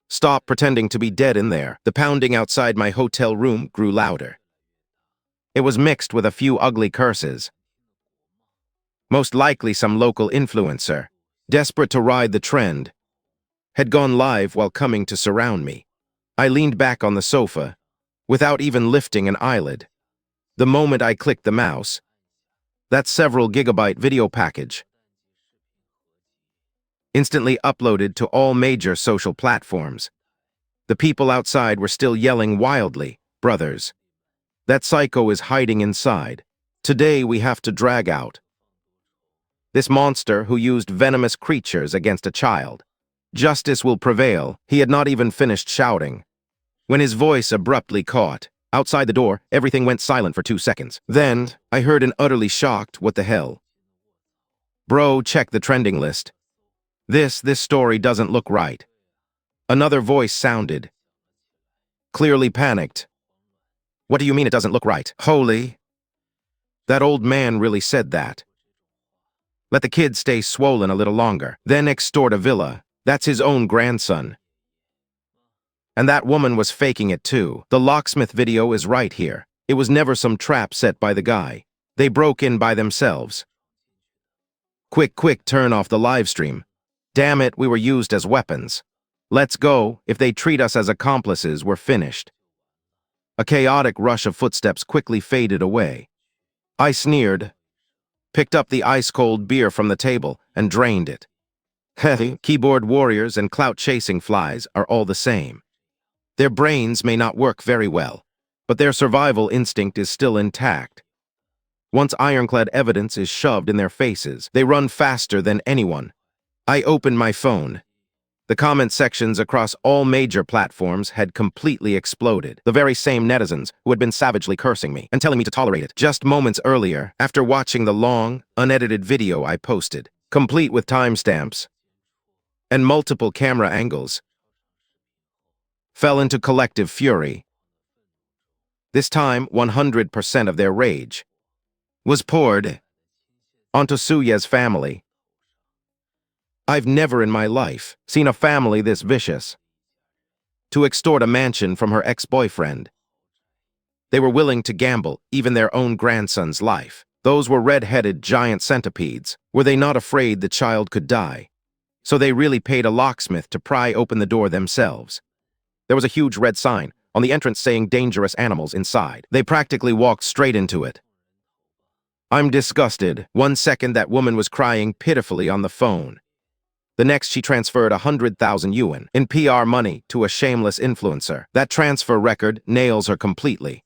Stop pretending to be dead in there. The pounding outside my hotel room grew louder. It was mixed with a few ugly curses. Most likely some local influencer, desperate to ride the trend, had gone live while coming to surround me. I leaned back on the sofa, without even lifting an eyelid. The moment I clicked the mouse, that several gigabyte video package instantly uploaded to all major social platforms. The people outside were still yelling wildly, "Brothers, that psycho is hiding inside. Today we have to drag out this monster who used venomous creatures against a child. Justice will prevail." He had not even finished shouting when his voice abruptly caught. Outside the door, everything went silent for 2 seconds. Then, I heard an utterly shocked, "What the hell? Bro, check the trending list. This story doesn't look right." Another voice sounded, clearly panicked. "What do you mean it doesn't look right?" Holy, that old man really said that. Let the kid stay swollen a little longer, then extort a villa. That's his own grandson. And that woman was faking it too. The locksmith video is right here. It was never some trap set by the guy. They broke in by themselves. Quick, turn off the live stream. Damn it, we were used as weapons. Let's go. If they treat us as accomplices, we're finished. A chaotic rush of footsteps quickly faded away. I sneered, picked up the ice-cold beer from the table, and drained it. Keyboard warriors and clout-chasing flies are all the same. Their brains may not work very well, but their survival instinct is still intact. Once ironclad evidence is shoved in their faces, they run faster than anyone. I opened my phone. The comment sections across all major platforms had completely exploded. The very same netizens who had been savagely cursing me and telling me to tolerate it just moments earlier after watching the long, unedited video I posted, complete with timestamps and multiple camera angles, fell into collective fury. This time, 100% of their rage was poured onto Suya's family. I've never in my life seen a family this vicious. To extort a mansion from her ex-boyfriend. They were willing to gamble even their own grandson's life. Those were red-headed giant centipedes. Were they not afraid the child could die? So they really paid a locksmith to pry open the door themselves. There was a huge red sign on the entrance saying dangerous animals inside. They practically walked straight into it. I'm disgusted. 1 second that woman was crying pitifully on the phone. The next she transferred 100,000 yuan in PR money to a shameless influencer. That transfer record nails her completely.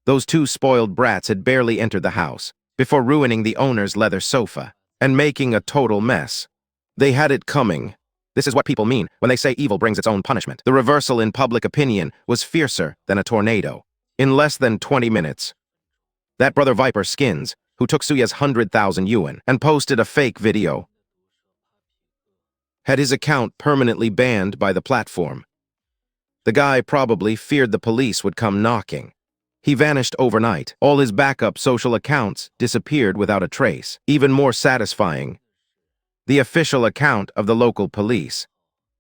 Those two spoiled brats had barely entered the house before ruining the owner's leather sofa and making a total mess. They had it coming. This is what people mean when they say evil brings its own punishment. The reversal in public opinion was fiercer than a tornado. In less than 20 minutes, that brother Viper Skins, who took Suya's 100,000 yuan and posted a fake video, had his account permanently banned by the platform. The guy probably feared the police would come knocking. He vanished overnight. All his backup social accounts disappeared without a trace. Even more satisfying, the official account of the local police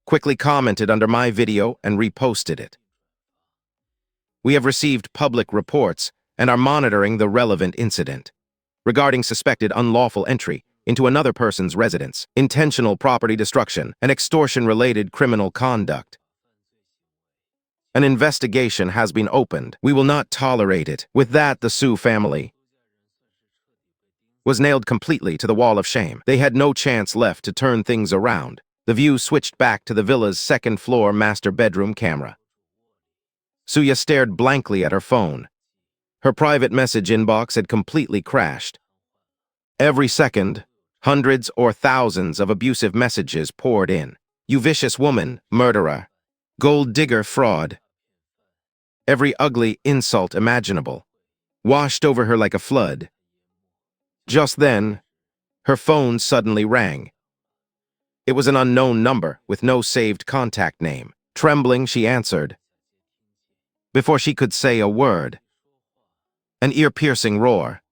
quickly commented under my video and reposted it. We have received public reports and are monitoring the relevant incident regarding suspected unlawful entry into another person's residence, intentional property destruction, and extortion-related criminal conduct. An investigation has been opened. We will not tolerate it. With that, the Su family was nailed completely to the wall of shame. They had no chance left to turn things around. The view switched back to the villa's second-floor master bedroom camera. Suya stared blankly at her phone. Her private message inbox had completely crashed. Every second, hundreds or thousands of abusive messages poured in. You vicious woman, murderer, gold digger, fraud. Every ugly insult imaginable washed over her like a flood. Just then, her phone suddenly rang. It was an unknown number with no saved contact name. Trembling, she answered. Before she could say a word, an ear-piercing roar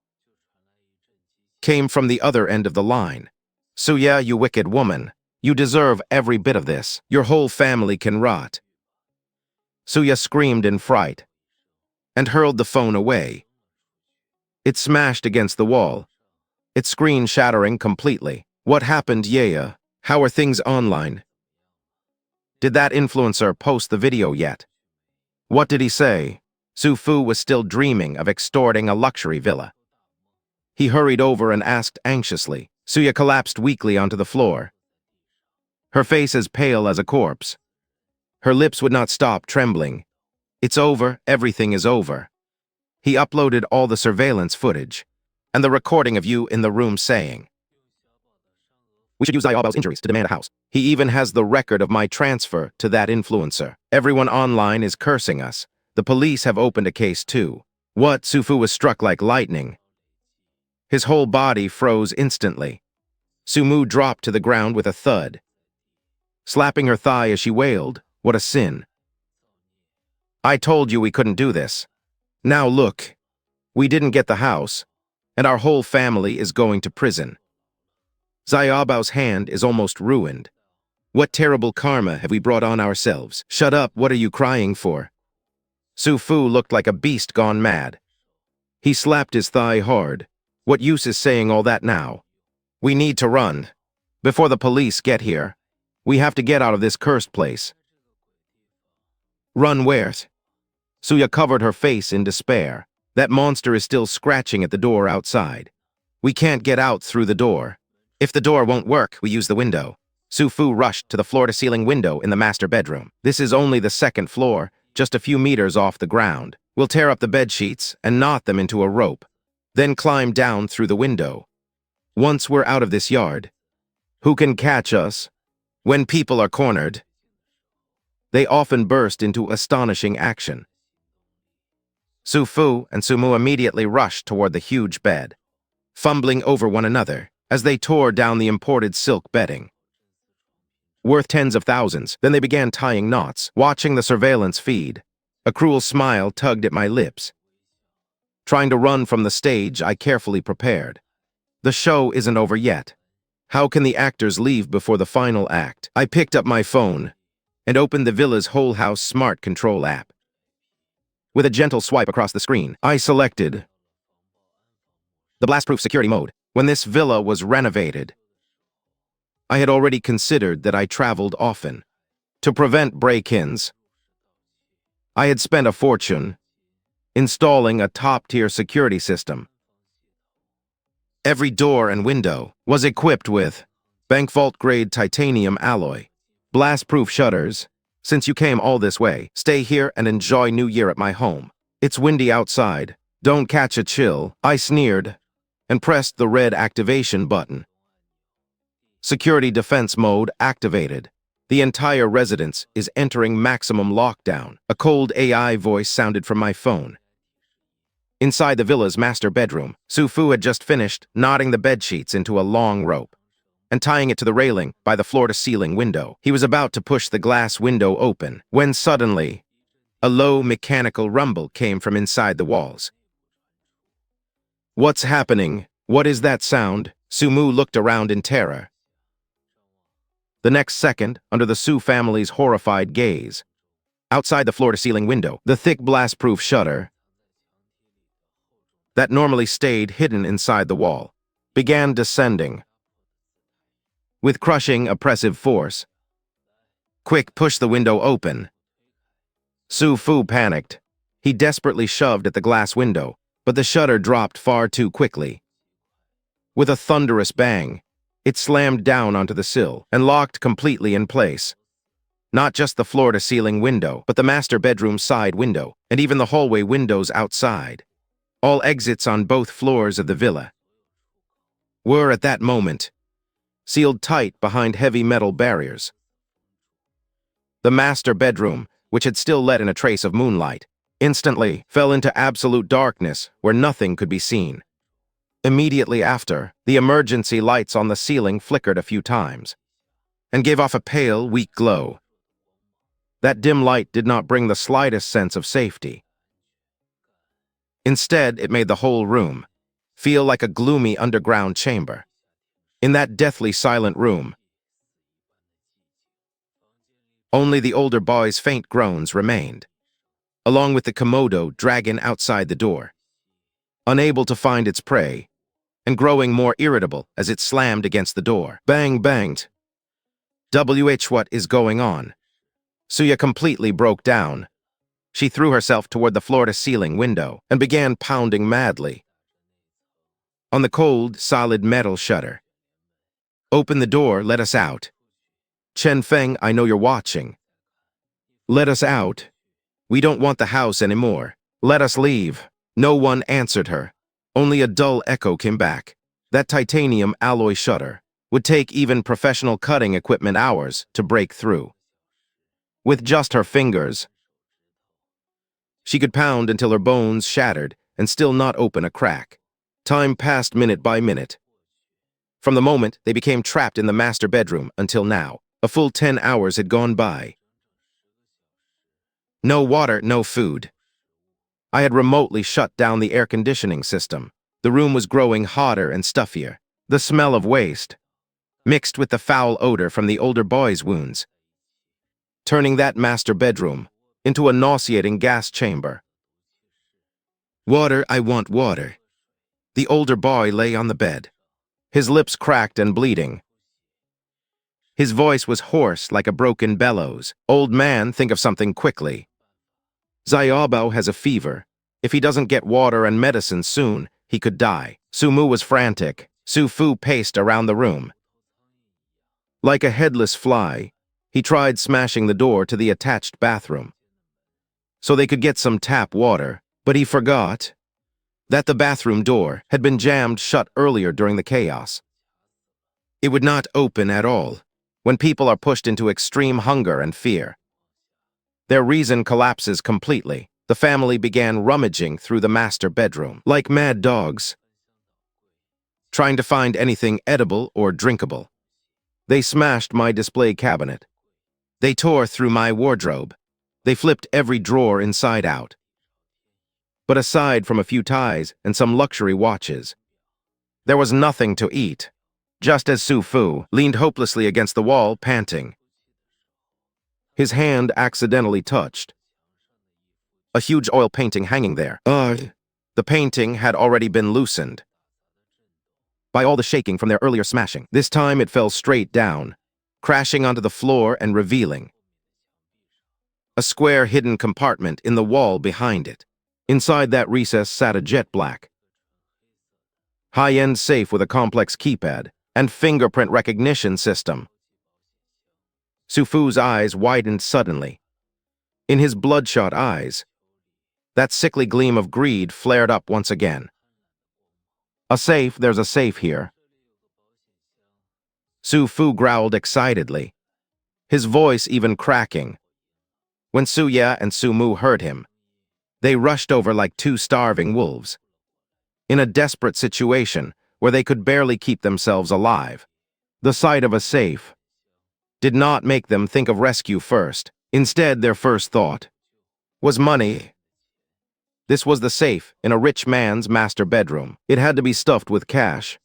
came from the other end of the line. Suya, you wicked woman. You deserve every bit of this. Your whole family can rot. Suya screamed in fright and hurled the phone away. It smashed against the wall, its screen shattering completely. What happened, Yaya? How are things online? Did that influencer post the video yet? What did he say? Su Fu was still dreaming of extorting a luxury villa. He hurried over and asked anxiously. Suya collapsed weakly onto the floor, her face as pale as a corpse. Her lips would not stop trembling. It's over, everything is over. He uploaded all the surveillance footage and the recording of you in the room saying, we should use Xiaobao's injuries to demand a house. He even has the record of my transfer to that influencer. Everyone online is cursing us. The police have opened a case too. What? Su Fu was struck like lightning. His whole body froze instantly. Su Mu dropped to the ground with a thud, slapping her thigh as she wailed, what a sin. I told you we couldn't do this. Now look, we didn't get the house, and our whole family is going to prison. Xiaobao's hand is almost ruined. What terrible karma have we brought on ourselves? Shut up, what are you crying for? Su Fu looked like a beast gone mad. He slapped his thigh hard. What use is saying all that now? We need to run. Before the police get here, we have to get out of this cursed place. Run where? Suya covered her face in despair. That monster is still scratching at the door outside. We can't get out through the door. If the door won't work, we use the window. Su Fu rushed to the floor-to-ceiling window in the master bedroom. This is only the second floor, just a few meters off the ground. We'll tear up the bed sheets and knot them into a rope, then climb down through the window. Once we're out of this yard, who can catch us? When people are cornered, they often burst into astonishing action. Su Fu and Su Mu immediately rushed toward the huge bed, fumbling over one another as they tore down the imported silk bedding. Worth tens of thousands, then they began tying knots, watching the surveillance feed. A cruel smile tugged at my lips. Trying to run from the stage, I carefully prepared. The show isn't over yet. How can the actors leave before the final act? I picked up my phone and opened the villa's whole house smart control app. With a gentle swipe across the screen, I selected the blast-proof security mode. When this villa was renovated, I had already considered that I traveled often. To prevent break-ins, I had spent a fortune installing a top-tier security system. Every door and window was equipped with bank vault-grade titanium alloy, blast-proof shutters. Since you came all this way, stay here and enjoy New Year at my home. It's windy outside. Don't catch a chill. I sneered and pressed the red activation button. Security defense mode activated. The entire residence is entering maximum lockdown. A cold AI voice sounded from my phone. Inside the villa's master bedroom, Su Fu had just finished knotting the bedsheets into a long rope and tying it to the railing by the floor-to-ceiling window. He was about to push the glass window open when suddenly a low mechanical rumble came from inside the walls. What's happening? What is that sound? Su Mu looked around in terror. The next second, under the Su family's horrified gaze, outside the floor-to-ceiling window, the thick blast-proof shutter that normally stayed hidden inside the wall began descending with crushing, oppressive force. Quick, push the window open. Su Fu panicked. He desperately shoved at the glass window, but the shutter dropped far too quickly. With a thunderous bang, it slammed down onto the sill and locked completely in place. Not just the floor-to-ceiling window, but the master bedroom side window, and even the hallway windows outside. All exits on both floors of the villa were, at that moment, sealed tight behind heavy metal barriers. The master bedroom, which had still let in a trace of moonlight, instantly fell into absolute darkness where nothing could be seen. Immediately after, the emergency lights on the ceiling flickered a few times and gave off a pale, weak glow. That dim light did not bring the slightest sense of safety. Instead, it made the whole room feel like a gloomy underground chamber. In that deathly silent room, only the older boy's faint groans remained, along with the Komodo dragging outside the door, unable to find its prey, and growing more irritable as it slammed against the door. Bang, banged. What is going on? Suya completely broke down. She threw herself toward the floor-to-ceiling window and began pounding madly on the cold, solid metal shutter. Open the door, let us out. Chen Feng, I know you're watching. Let us out. We don't want the house anymore. Let us leave. No one answered her. Only a dull echo came back. That titanium alloy shutter would take even professional cutting equipment hours to break through. With just her fingers, she could pound until her bones shattered and still not open a crack. Time passed minute by minute. From the moment they became trapped in the master bedroom until now, a full 10 hours had gone by. No water, no food. I had remotely shut down the air conditioning system. The room was growing hotter and stuffier. The smell of waste, mixed with the foul odor from the older boy's wounds, turning that master bedroom into a nauseating gas chamber. Water, I want water. The older boy lay on the bed, his lips cracked and bleeding. His voice was hoarse like a broken bellows. Old man, think of something quickly. Xiaobao has a fever. If he doesn't get water and medicine soon, he could die. Su Mu was frantic. Su Fu paced around the room. Like a headless fly, he tried smashing the door to the attached bathroom so they could get some tap water, but he forgot that the bathroom door had been jammed shut earlier during the chaos. It would not open at all when people are pushed into extreme hunger and fear. Their reason collapses completely. The family began rummaging through the master bedroom like mad dogs, trying to find anything edible or drinkable. They smashed my display cabinet. They tore through my wardrobe. They flipped every drawer inside out. But aside from a few ties and some luxury watches, there was nothing to eat, just as Su Fu leaned hopelessly against the wall, panting. His hand accidentally touched a huge oil painting hanging there. The painting had already been loosened by all the shaking from their earlier smashing. This time it fell straight down, crashing onto the floor and revealing a square hidden compartment in the wall behind it. Inside that recess sat a jet black, high-end safe with a complex keypad and fingerprint recognition system. Su Fu's eyes widened suddenly. In his bloodshot eyes, that sickly gleam of greed flared up once again. A safe, there's a safe here. Su Fu growled excitedly, his voice even cracking. When Su Ya and Su Mu heard him, they rushed over like two starving wolves. In a desperate situation where they could barely keep themselves alive, the sight of a safe did not make them think of rescue first. Instead, their first thought was money. This was the safe in a rich man's master bedroom. It had to be stuffed with cash,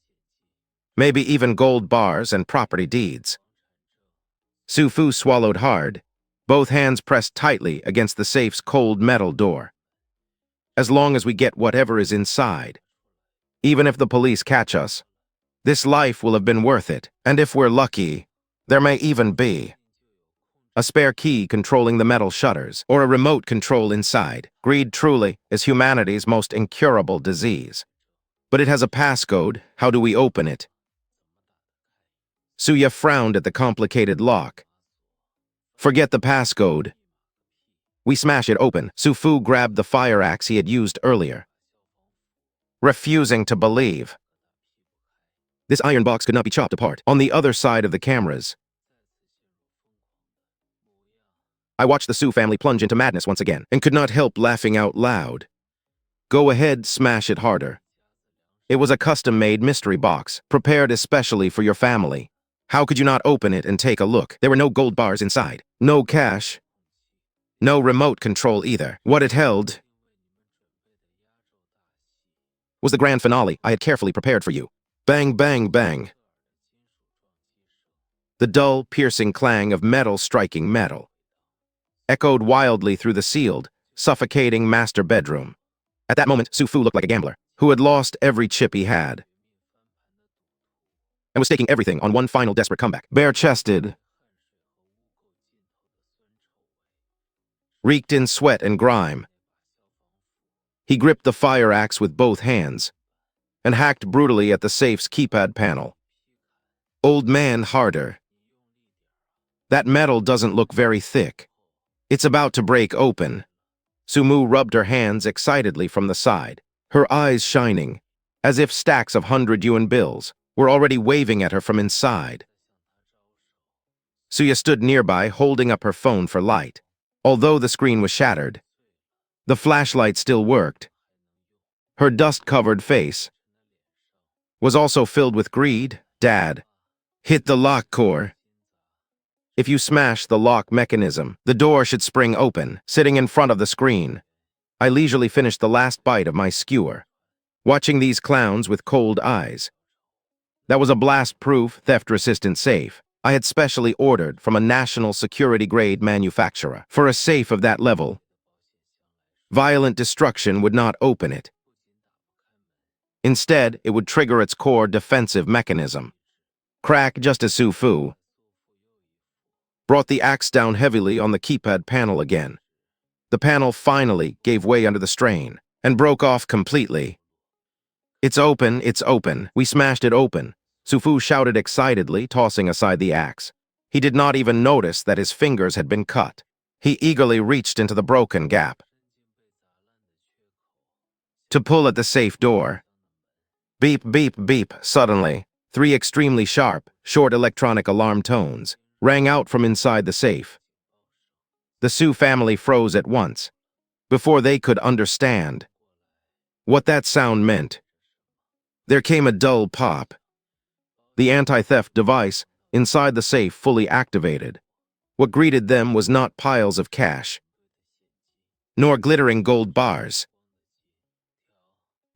maybe even gold bars and property deeds. Su Fu swallowed hard, both hands pressed tightly against the safe's cold metal door. As long as we get whatever is inside, even if the police catch us, this life will have been worth it. And if we're lucky, there may even be a spare key controlling the metal shutters, or a remote control inside. Greed truly is humanity's most incurable disease. But it has a passcode. How do we open it? Su Ya frowned at the complicated lock. Forget the passcode. We smash it open. Su Fu grabbed the fire axe he had used earlier, refusing to believe. This iron box could not be chopped apart. On the other side of the cameras, I watched the Su family plunge into madness once again, and could not help laughing out loud. Go ahead, smash it harder. It was a custom-made mystery box, prepared especially for your family. How could you not open it and take a look? There were no gold bars inside, no cash, no remote control either. What it held was the grand finale I had carefully prepared for you. Bang, bang, bang. The dull, piercing clang of metal striking metal echoed wildly through the sealed, suffocating master bedroom. At that moment, Su Fu looked like a gambler who had lost every chip he had and was staking everything on one final desperate comeback. Bare-chested, reeked in sweat and grime, he gripped the fire axe with both hands and hacked brutally at the safe's keypad panel. Old man, harder. That metal doesn't look very thick. It's about to break open. Su Mu rubbed her hands excitedly from the side, her eyes shining, as if stacks of 100 yuan bills were already waving at her from inside. Su Ya stood nearby, holding up her phone for light. Although the screen was shattered, the flashlight still worked. Her dust-covered face was also filled with greed. Dad, hit the lock core. If you smash the lock mechanism, the door should spring open. Sitting in front of the screen, I leisurely finished the last bite of my skewer, watching these clowns with cold eyes. That was a blast-proof, theft-resistant safe I had specially ordered from a national security-grade manufacturer. For a safe of that level, violent destruction would not open it. Instead, it would trigger its core defensive mechanism. Crack, just as Su Fu brought the axe down heavily on the keypad panel again. The panel finally gave way under the strain. and broke off completely. It's open, it's open. We smashed it open. Sufu shouted excitedly, tossing aside the axe. He did not even notice that his fingers had been cut. He eagerly reached into the broken gap to pull at the safe door. Beep, beep, beep. Suddenly, 3 extremely sharp, short electronic alarm tones rang out from inside the safe. The Su family froze at once, before they could understand what that sound meant. There came a dull pop. The anti-theft device inside the safe fully activated. What greeted them was not piles of cash, nor glittering gold bars,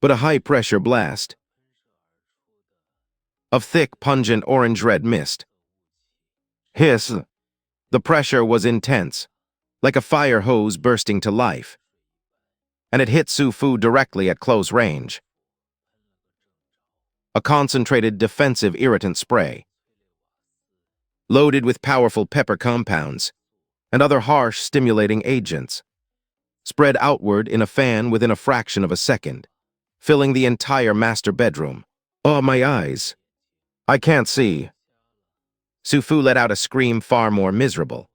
but a high-pressure blast of thick, pungent orange-red mist. Hiss! The pressure was intense, like a fire hose bursting to life, and it hit Su Fu directly at close range. A concentrated defensive irritant spray, loaded with powerful pepper compounds and other harsh stimulating agents, spread outward in a fan within a fraction of a second, filling the entire master bedroom. Oh, my eyes! I can't see. Su Fu let out a scream far more miserable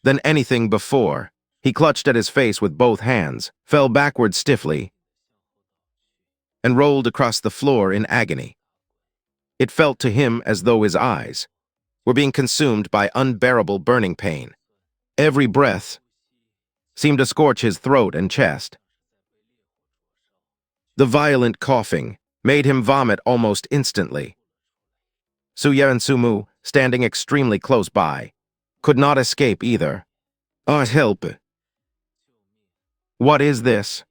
than anything before. He clutched at his face with both hands, fell backward stiffly, and rolled across the floor in agony. It felt to him as though his eyes were being consumed by unbearable burning pain. Every breath seemed to scorch his throat and chest. The violent coughing made him vomit almost instantly. Suya and Sumu, standing extremely close by, could not escape either. "Ah, help! What is this?"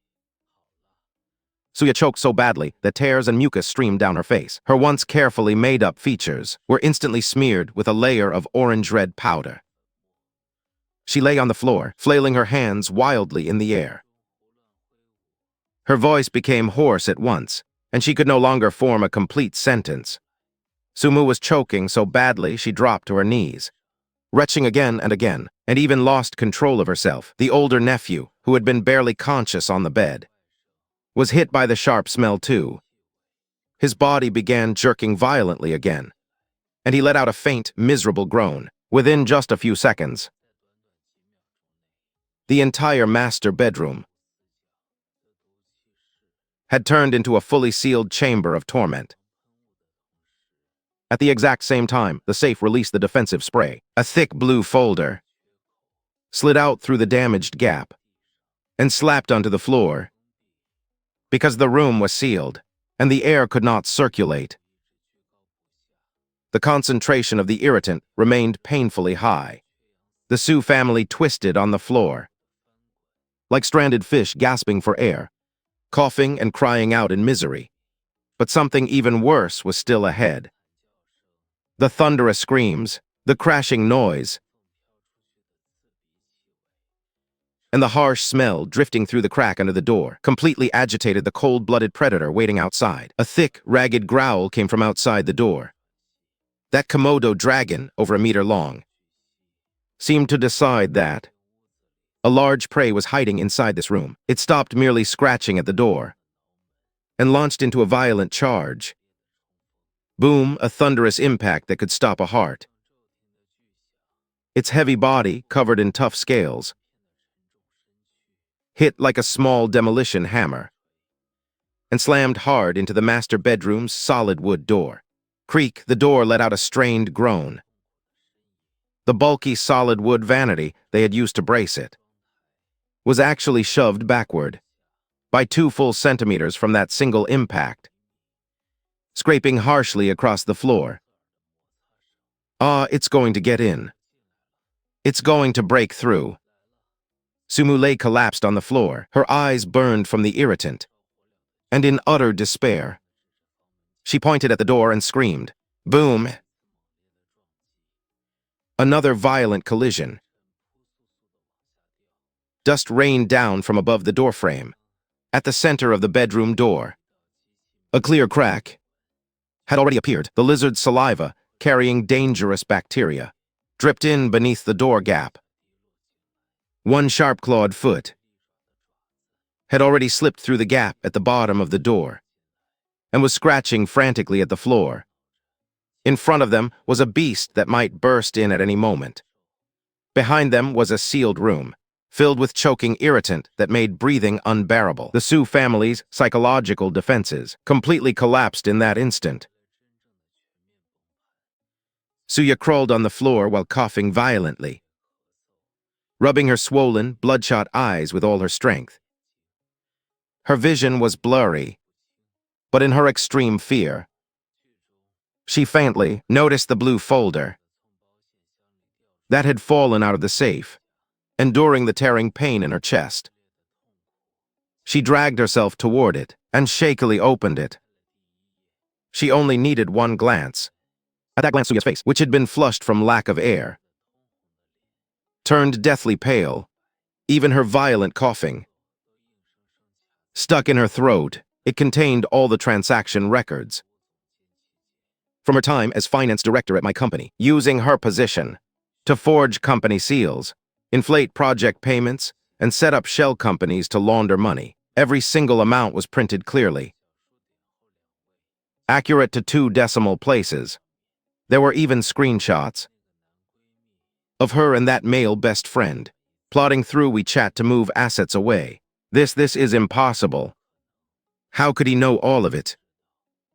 Suya choked so badly that tears and mucus streamed down her face. Her once carefully made-up features were instantly smeared with a layer of orange-red powder. She lay on the floor, flailing her hands wildly in the air. Her voice became hoarse at once, and she could no longer form a complete sentence. Sumu was choking so badly she dropped to her knees, retching again and even lost control of herself. The older nephew, who had been barely conscious on the bed, was hit by the sharp smell too. His body began jerking violently again, and he let out a faint, miserable groan. Within just a few seconds, the entire master bedroom had turned into a fully sealed chamber of torment. At the exact same time, the safe released the defensive spray. A thick blue folder slid out through the damaged gap and slapped onto the floor. Because the room was sealed and the air could not circulate, the concentration of the irritant remained painfully high. The Su family twisted on the floor, like stranded fish gasping for air, coughing and crying out in misery. But something even worse was still ahead. The thunderous screams, the crashing noise, and the harsh smell drifting through the crack under the door completely agitated the cold-blooded predator waiting outside. A thick, ragged growl came from outside the door. That Komodo dragon, over a meter long, seemed to decide that a large prey was hiding inside this room. It stopped merely scratching at the door and launched into a violent charge. Boom, a thunderous impact that could stop a heart. Its heavy body, covered in tough scales, hit like a small demolition hammer and slammed hard into the master bedroom's solid wood door. Creak, the door let out a strained groan. The bulky solid wood vanity they had used to brace it was actually shoved backward by 2 full centimeters from that single impact, scraping harshly across the floor. Ah, it's going to get in. It's going to break through. Sumu lay collapsed on the floor, her eyes burned from the irritant, and in utter despair. She pointed at the door and screamed. Boom! Another violent collision. Dust rained down from above the doorframe, at the center of the bedroom door. A clear crack had already appeared. The lizard's saliva, carrying dangerous bacteria, dripped in beneath the door gap. One sharp-clawed foot had already slipped through the gap at the bottom of the door and was scratching frantically at the floor. In front of them was a beast that might burst in at any moment. Behind them was a sealed room, filled with choking irritant that made breathing unbearable. The Su family's psychological defenses completely collapsed in that instant. Suya crawled on the floor while coughing violently, rubbing her swollen, bloodshot eyes with all her strength. Her vision was blurry, but in her extreme fear, she faintly noticed the blue folder that had fallen out of the safe, enduring the tearing pain in her chest. She dragged herself toward it and shakily opened it. She only needed one glance. At that glance, Suya's face, which had been flushed from lack of air, turned deathly pale, even her violent coughing. Stuck in her throat, it contained all the transaction records from her time as finance director at my company, using her position to forge company seals, inflate project payments, and set up shell companies to launder money. Every single amount was printed clearly, accurate to 2 decimal places. There were even screenshots of her and that male best friend, plotting through WeChat to move assets away. This is impossible. How could he know all of it?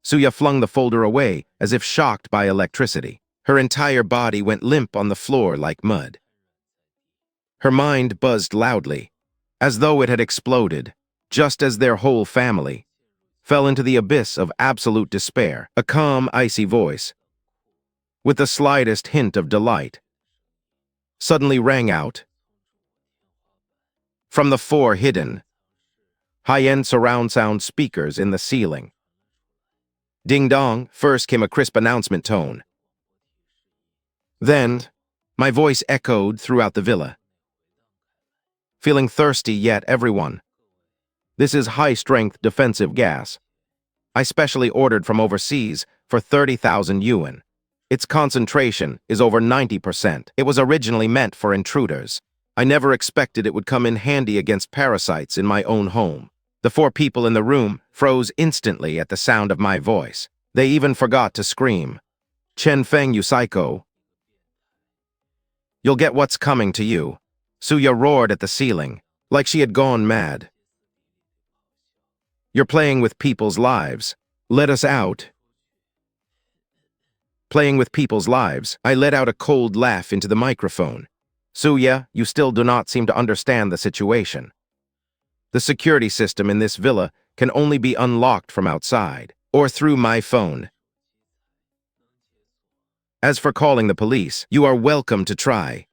Suya flung the folder away as if shocked by electricity. Her entire body went limp on the floor like mud. Her mind buzzed loudly, as though it had exploded, just as their whole family fell into the abyss of absolute despair. A calm, icy voice, with the slightest hint of delight, suddenly rang out from the 4 hidden, high-end surround sound speakers in the ceiling. Ding-dong, first came a crisp announcement tone. Then, my voice echoed throughout the villa. Feeling thirsty yet, everyone. This is high-strength defensive gas. I specially ordered from overseas for 30,000 yuan. Its concentration is over 90%. It was originally meant for intruders. I never expected it would come in handy against parasites in my own home. The 4 people in the room froze instantly at the sound of my voice. They even forgot to scream. Chen Feng, you psycho. You'll get what's coming to you. Suya roared at the ceiling, like she had gone mad. You're playing with people's lives. Let us out. Playing with people's lives. I let out a cold laugh into the microphone. Suya, you still do not seem to understand the situation. The security system in this villa can only be unlocked from outside, or through my phone. As for calling the police, you are welcome to try.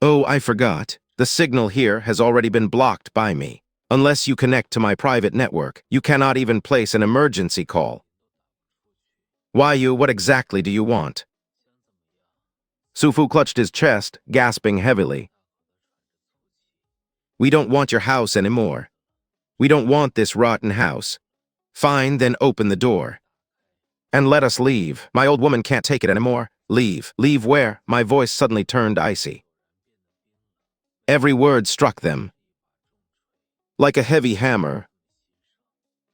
Oh, I forgot. The signal here has already been blocked by me. Unless you connect to my private network, you cannot even place an emergency call. What exactly do you want? Sufu clutched his chest, gasping heavily. We don't want your house anymore. We don't want this rotten house. Fine, then open the door. And let us leave. My old woman can't take it anymore. Leave. Leave where? My voice suddenly turned icy. Every word struck them like a heavy hammer.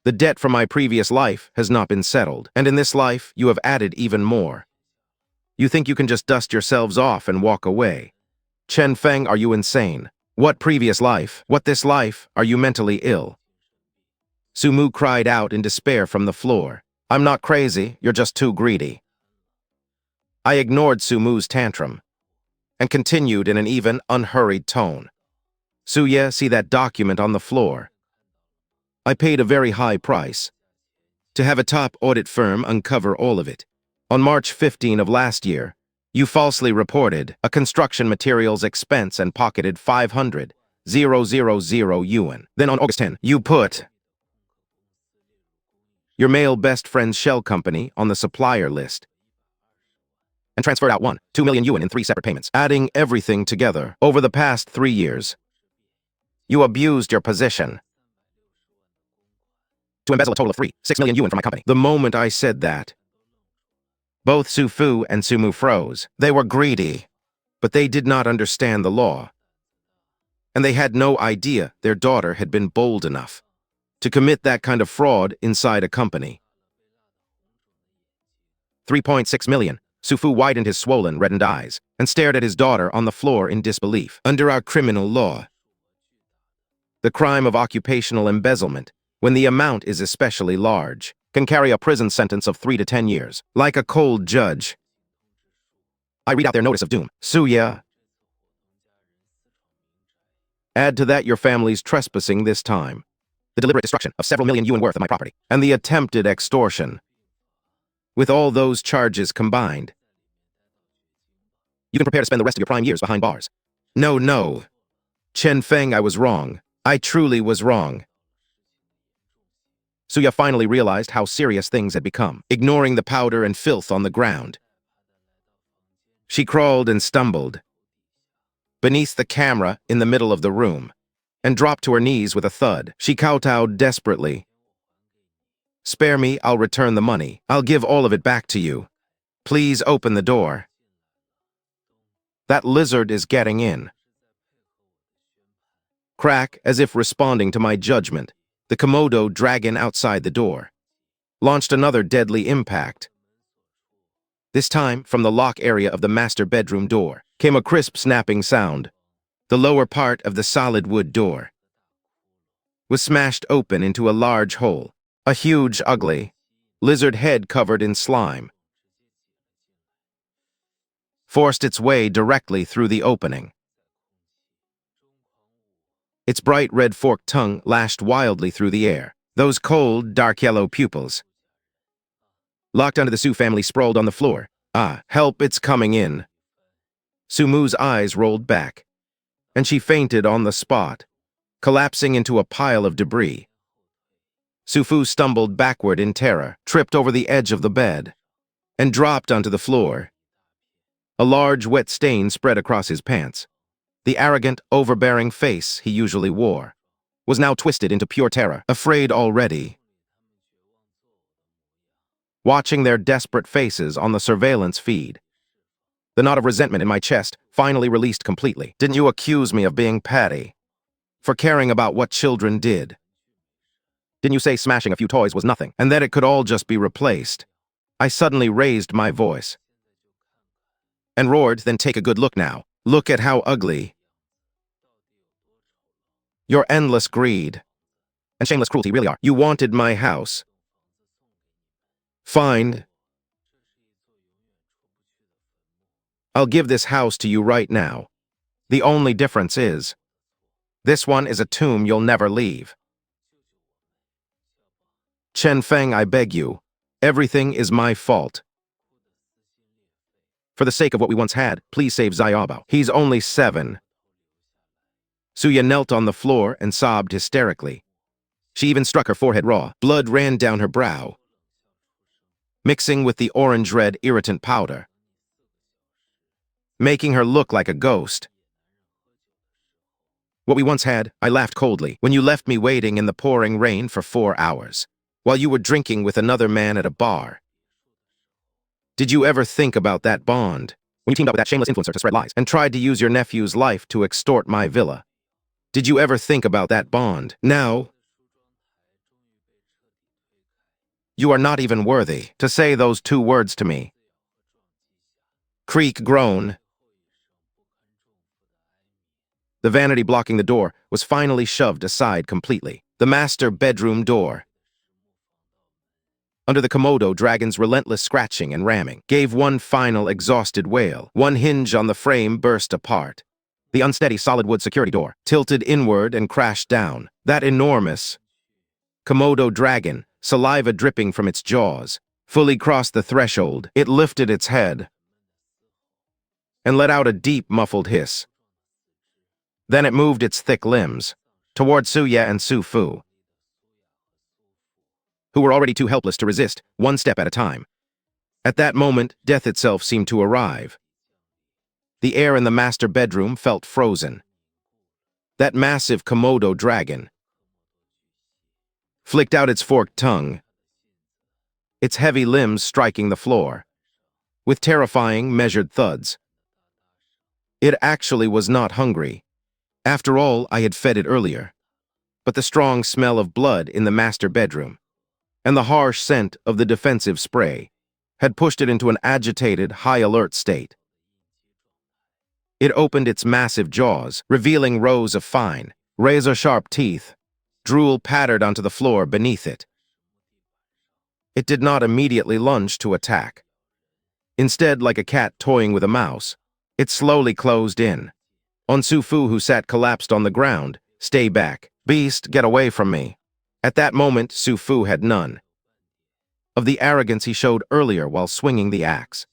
The debt from my previous life has not been settled, and in this life you have added even more. You think you can just dust yourselves off and walk away. Chen Feng, are you insane? What previous life? What this life? Are you mentally ill? Sumu cried out in despair from the floor. I'm not crazy, you're just too greedy. I ignored Sumu's tantrum and continued in an even, unhurried tone. Suya, see that document on the floor? I paid a very high price to have a top audit firm uncover all of it. On March 15 of last year, you falsely reported a construction materials expense and pocketed 500,000 yuan. Then on August 10, you put your male best friend's shell company on the supplier list and transferred out 2 million yuan in 3 separate payments. Adding everything together, over the past 3 years, you abused your position to embezzle a total of 6 million yuan from my company. The moment I said that, both Sufu and Sumu froze. They were greedy, but they did not understand the law. And they had no idea their daughter had been bold enough to commit that kind of fraud inside a company. 3.6 million. Sufu widened his swollen, reddened eyes and stared at his daughter on the floor in disbelief. Under our criminal law, the crime of occupational embezzlement, when the amount is especially large, can carry a prison sentence of 3 to 10 years. Like a cold judge, I read out their notice of doom. Suya. Add to that your family's trespassing this time, the deliberate destruction of several million yuan worth of my property, and the attempted extortion. With all those charges combined, you can prepare to spend the rest of your prime years behind bars. No. Chen Feng, I was wrong. I truly was wrong. Suya finally realized how serious things had become, ignoring the powder and filth on the ground. She crawled and stumbled beneath the camera in the middle of the room and dropped to her knees with a thud. She kowtowed desperately. Spare me, I'll return the money. I'll give all of it back to you. Please open the door. That lizard is getting in. Crack, as if responding to my judgment, the Komodo dragon outside the door launched another deadly impact. This time, from the lock area of the master bedroom door, came a crisp snapping sound. The lower part of the solid wood door was smashed open into a large hole. A huge, ugly lizard head covered in slime forced its way directly through the opening. Its bright red forked tongue lashed wildly through the air. Those cold, dark yellow pupils, locked onto the Su family, sprawled on the floor. Ah, help, it's coming in. Su Mu's eyes rolled back, and she fainted on the spot, collapsing into a pile of debris. Su Fu stumbled backward in terror, tripped over the edge of the bed, and dropped onto the floor. A large wet stain spread across his pants. The arrogant, overbearing face he usually wore was now twisted into pure terror, afraid already. Watching their desperate faces on the surveillance feed, the knot of resentment in my chest finally released completely. Didn't you accuse me of being petty, for caring about what children did? Didn't you say smashing a few toys was nothing, and that it could all just be replaced? I suddenly raised my voice and roared, then take a good look now. Look at how ugly. Your endless greed and shameless cruelty really are. You wanted my house. Fine. I'll give this house to you right now. The only difference is, this one is a tomb you'll never leave. Chen Feng, I beg you. Everything is my fault. For the sake of what we once had, please save Xiaobao. He's only 7. Suya knelt on the floor and sobbed hysterically. She even struck her forehead raw. Blood ran down her brow, mixing with the orange-red irritant powder, making her look like a ghost. What we once had, I laughed coldly, when you left me waiting in the pouring rain for 4 hours, while you were drinking with another man at a bar. Did you ever think about that bond, when you teamed up with that shameless influencer to spread lies, and tried to use your nephew's life to extort my villa? Did you ever think about that bond? Now, you are not even worthy to say those 2 words to me. Creak groaned. The vanity blocking the door was finally shoved aside completely. The master bedroom door, under the Komodo dragon's relentless scratching and ramming, gave one final exhausted wail. One hinge on the frame burst apart. The unsteady solid wood security door tilted inward and crashed down. That enormous Komodo dragon, saliva dripping from its jaws, fully crossed the threshold. It lifted its head and let out a deep, muffled hiss. Then it moved its thick limbs toward Suya and Su Fu, who were already too helpless to resist, one step at a time. At that moment, death itself seemed to arrive. The air in the master bedroom felt frozen. That massive Komodo dragon flicked out its forked tongue, its heavy limbs striking the floor, with terrifying, measured thuds. It actually was not hungry, After all, I had fed it earlier. But the strong smell of blood in the master bedroom and the harsh scent of the defensive spray had pushed it into an agitated, high-alert state. It opened its massive jaws, revealing rows of fine, razor-sharp teeth. Drool pattered onto the floor beneath it. It did not immediately lunge to attack. Instead, like a cat toying with a mouse, it slowly closed in. On Su Fu, who sat collapsed on the ground, "Stay back. Beast, get away from me." At that moment, Su Fu had none of the arrogance he showed earlier while swinging the axe.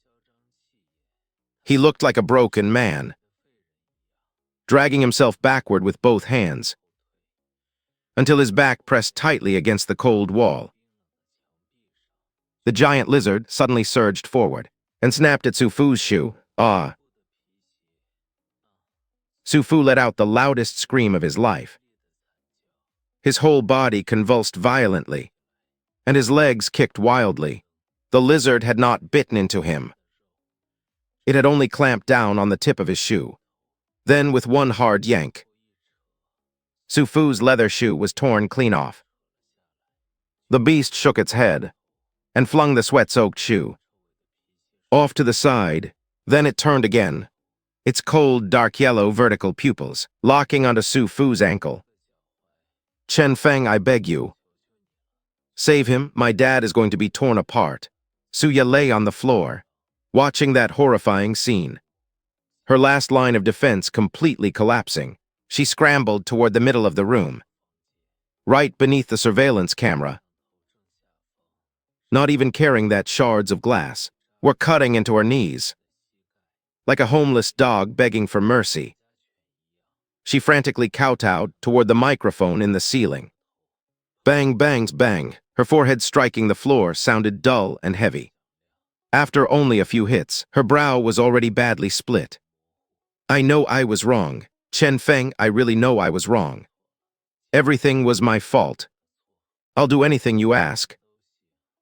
He looked like a broken man, dragging himself backward with both hands, until his back pressed tightly against the cold wall. The giant lizard suddenly surged forward and snapped at Su Fu's shoe. "Ah!" Su Fu let out the loudest scream of his life. His whole body convulsed violently, and his legs kicked wildly. The lizard had not bitten into him. It had only clamped down on the tip of his shoe. Then, with one hard yank, Su Fu's leather shoe was torn clean off. The beast shook its head and flung the sweat-soaked shoe off to the side. Then it turned again, its cold, dark yellow vertical pupils locking onto Su Fu's ankle. "Chen Feng, I beg you. Save him, my dad is going to be torn apart." Suya lay on the floor, watching that horrifying scene. Her last line of defense completely collapsing, she scrambled toward the middle of the room, right beneath the surveillance camera. Not even caring that shards of glass were cutting into her knees. Like a homeless dog begging for mercy, she frantically kowtowed toward the microphone in the ceiling. Bang, bangs, bang. Her forehead striking the floor sounded dull and heavy. After only a few hits, her brow was already badly split. "I know I was wrong. Chen Feng, I really know I was wrong. Everything was my fault. I'll do anything you ask.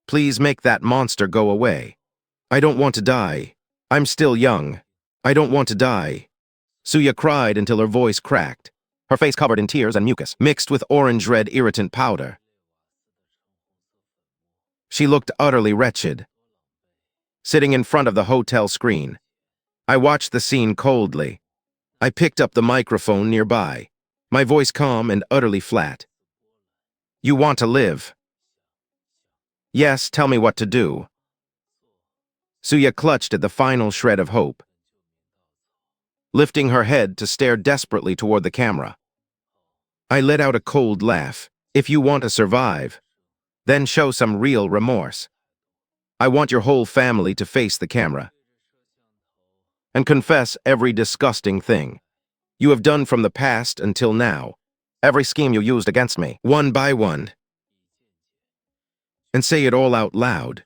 Please make that monster go away. I don't want to die. I'm still young. I don't want to die." Suya cried until her voice cracked, her face covered in tears and mucus, mixed with orange-red irritant powder. She looked utterly wretched. Sitting in front of the hotel screen, I watched the scene coldly. I picked up the microphone nearby, my voice calm and utterly flat. "You want to live? Yes, tell me what to do." Suya clutched at the final shred of hope, lifting her head to stare desperately toward the camera. I let out a cold laugh. "If you want to survive, then show some real remorse. I want your whole family to face the camera and confess every disgusting thing you have done from the past until now, every scheme you used against me, one by one. And say it all out loud.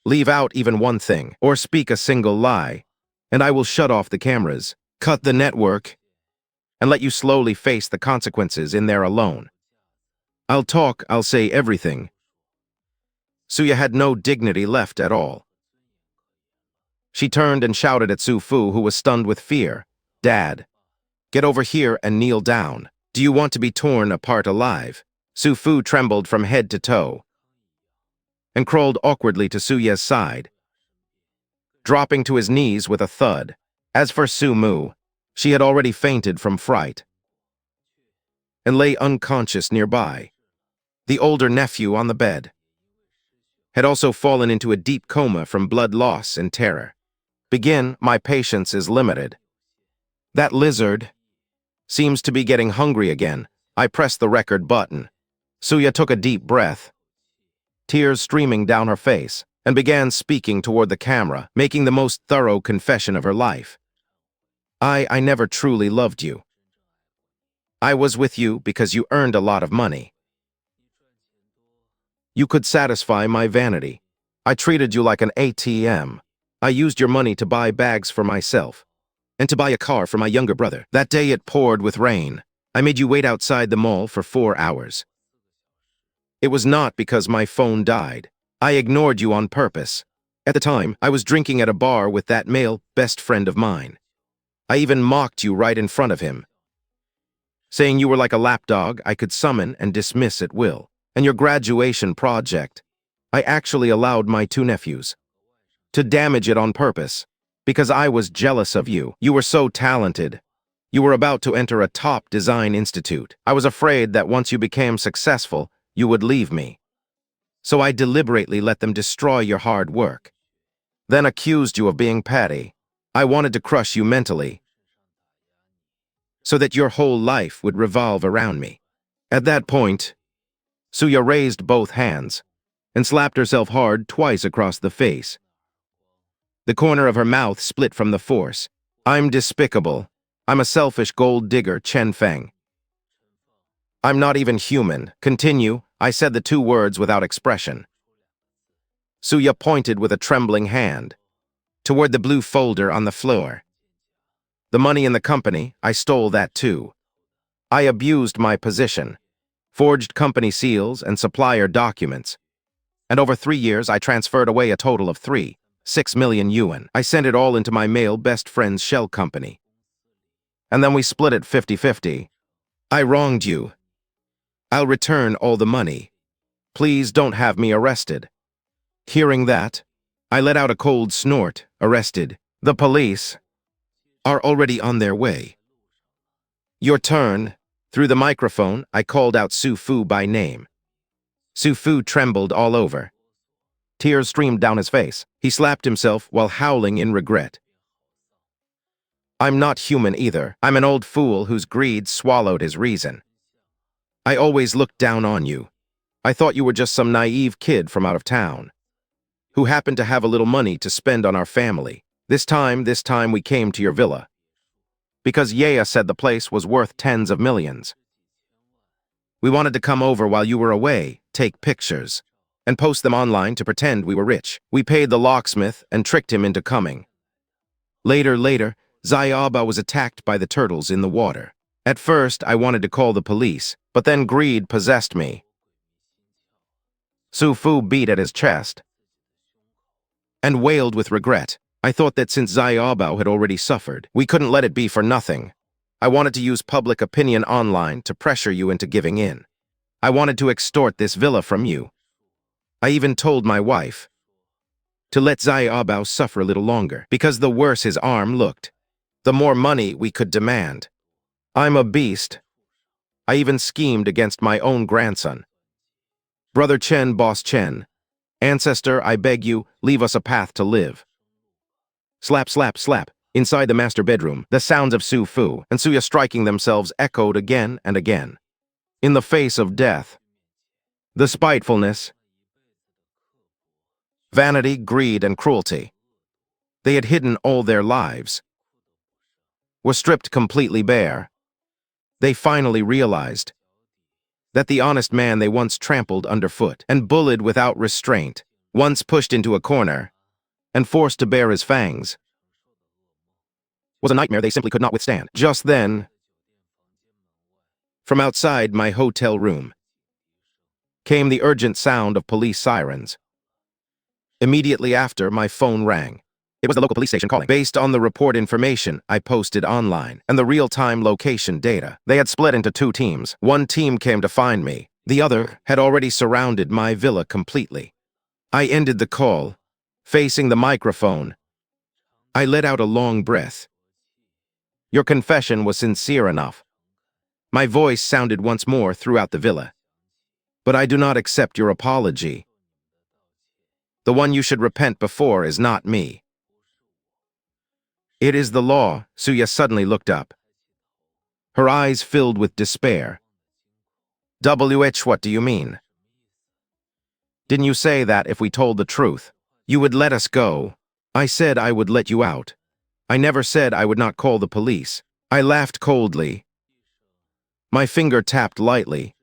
Leave out even one thing, or speak a single lie, and I will shut off the cameras, cut the network, and let you slowly face the consequences in there alone. I'll talk, I'll say everything." Suya had no dignity left at all. She turned and shouted at Su Fu, who was stunned with fear. "Dad, get over here and kneel down. Do you want to be torn apart alive?" Su Fu trembled from head to toe and crawled awkwardly to Suya's side, dropping to his knees with a thud. As for Su Mu, she had already fainted from fright and lay unconscious nearby. The older nephew on the bed had also fallen into a deep coma from blood loss and terror. My patience is limited. That lizard seems to be getting hungry again." I pressed the record button. Suya took a deep breath, tears streaming down her face, and began speaking toward the camera, making the most thorough confession of her life. I never truly loved you. I was with you because you earned a lot of money. You could satisfy my vanity. I treated you like an ATM. I used your money to buy bags for myself and to buy a car for my younger brother. That day it poured with rain. I made you wait outside the mall for 4 hours. It was not because my phone died. I ignored you on purpose. At the time, I was drinking at a bar with that male best friend of mine. I even mocked you right in front of him. saying you were like a lapdog I could summon and dismiss at will. And your graduation project, I actually allowed my two nephews to damage it on purpose, because I was jealous of you. You were so talented. You were about to enter a top design institute. I was afraid that once you became successful, you would leave me. So I deliberately let them destroy your hard work. Then accused you of being petty. I wanted to crush you mentally, so that your whole life would revolve around me. At that point, Suya raised both hands and slapped herself hard twice across the face. The corner of her mouth split from the force. I'm despicable. I'm a selfish gold digger, Chen Feng. I'm not even human. Continue. I said the two words without expression. Suya pointed with a trembling hand toward the blue folder on the floor. The money in the company, I stole that too. I abused my position, forged company seals and supplier documents, and over 3 years I transferred away a total of 6 million yuan. I sent it all into my male best friend's shell company. And then we split it 50-50. I wronged you. I'll return all the money. Please don't have me arrested. Hearing that, I let out a cold snort. Arrested. The police are already on their way. Your turn. Through the microphone, I called out Su Fu by name. Su Fu trembled all over. Tears streamed down his face. He slapped himself while howling in regret. I'm not human either. I'm an old fool whose greed swallowed his reason. I always looked down on you. I thought you were just some naive kid from out of town, who happened to have a little money to spend on our family. This time we came to your villa, because Yea said the place was worth tens of millions. We wanted to come over while you were away, take pictures, and post them online to pretend we were rich. We paid the locksmith and tricked him into coming. Later, Zayaba was attacked by the turtles in the water. At first, I wanted to call the police, but then greed possessed me. Su Fu beat at his chest and wailed with regret. I thought that since Zayaba had already suffered, we couldn't let it be for nothing. I wanted to use public opinion online to pressure you into giving in. I wanted to extort this villa from you. I even told my wife to let Zayaba suffer a little longer, because the worse his arm looked, the more money we could demand. I'm a beast. I even schemed against my own grandson. Brother Chen, Boss Chen. Ancestor, I beg you, leave us a path to live. Slap, slap, slap. Inside the master bedroom, the sounds of Su Fu and Suya striking themselves echoed again and again. In the face of death, the spitefulness, vanity, greed, and cruelty they had hidden all their lives were stripped completely bare. They finally realized that the honest man they once trampled underfoot and bullied without restraint, once pushed into a corner and forced to bare his fangs, was a nightmare they simply could not withstand. Just then, from outside my hotel room, came the urgent sound of police sirens. Immediately after, my phone rang. It was the local police station calling. Based on the report information I posted online and the real-time location data, they had split into 2 teams. One team came to find me. The other had already surrounded my villa completely. I ended the call, facing the microphone. I let out a long breath. Your confession was sincere enough. My voice sounded once more throughout the villa. But I do not accept your apology. The one you should repent before is not me. It is the law. Suya suddenly looked up. Her eyes filled with despair. What do you mean? Didn't you say that if we told the truth, you would let us go? I said I would let you out. I never said I would not call the police. I laughed coldly. My finger tapped lightly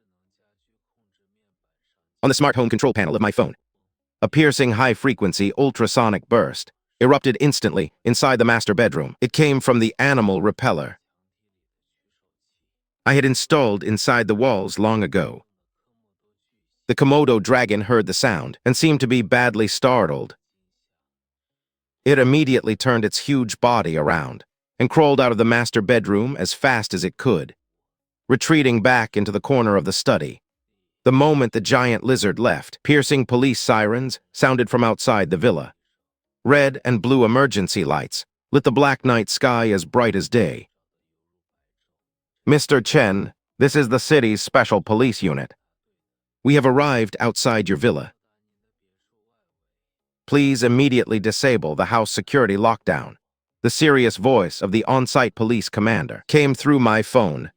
on the smart home control panel of my phone. A piercing high-frequency ultrasonic burst erupted instantly inside the master bedroom. It came from the animal repeller I had installed inside the walls long ago. The Komodo dragon heard the sound and seemed to be badly startled. It immediately turned its huge body around and crawled out of the master bedroom as fast as it could, retreating back into the corner of the study. The moment the giant lizard left, piercing police sirens sounded from outside the villa. Red and blue emergency lights lit the black night sky as bright as day. Mr. Chen, this is the city's special police unit. We have arrived outside your villa. Please immediately disable the house security lockdown. The serious voice of the on-site police commander came through my phone.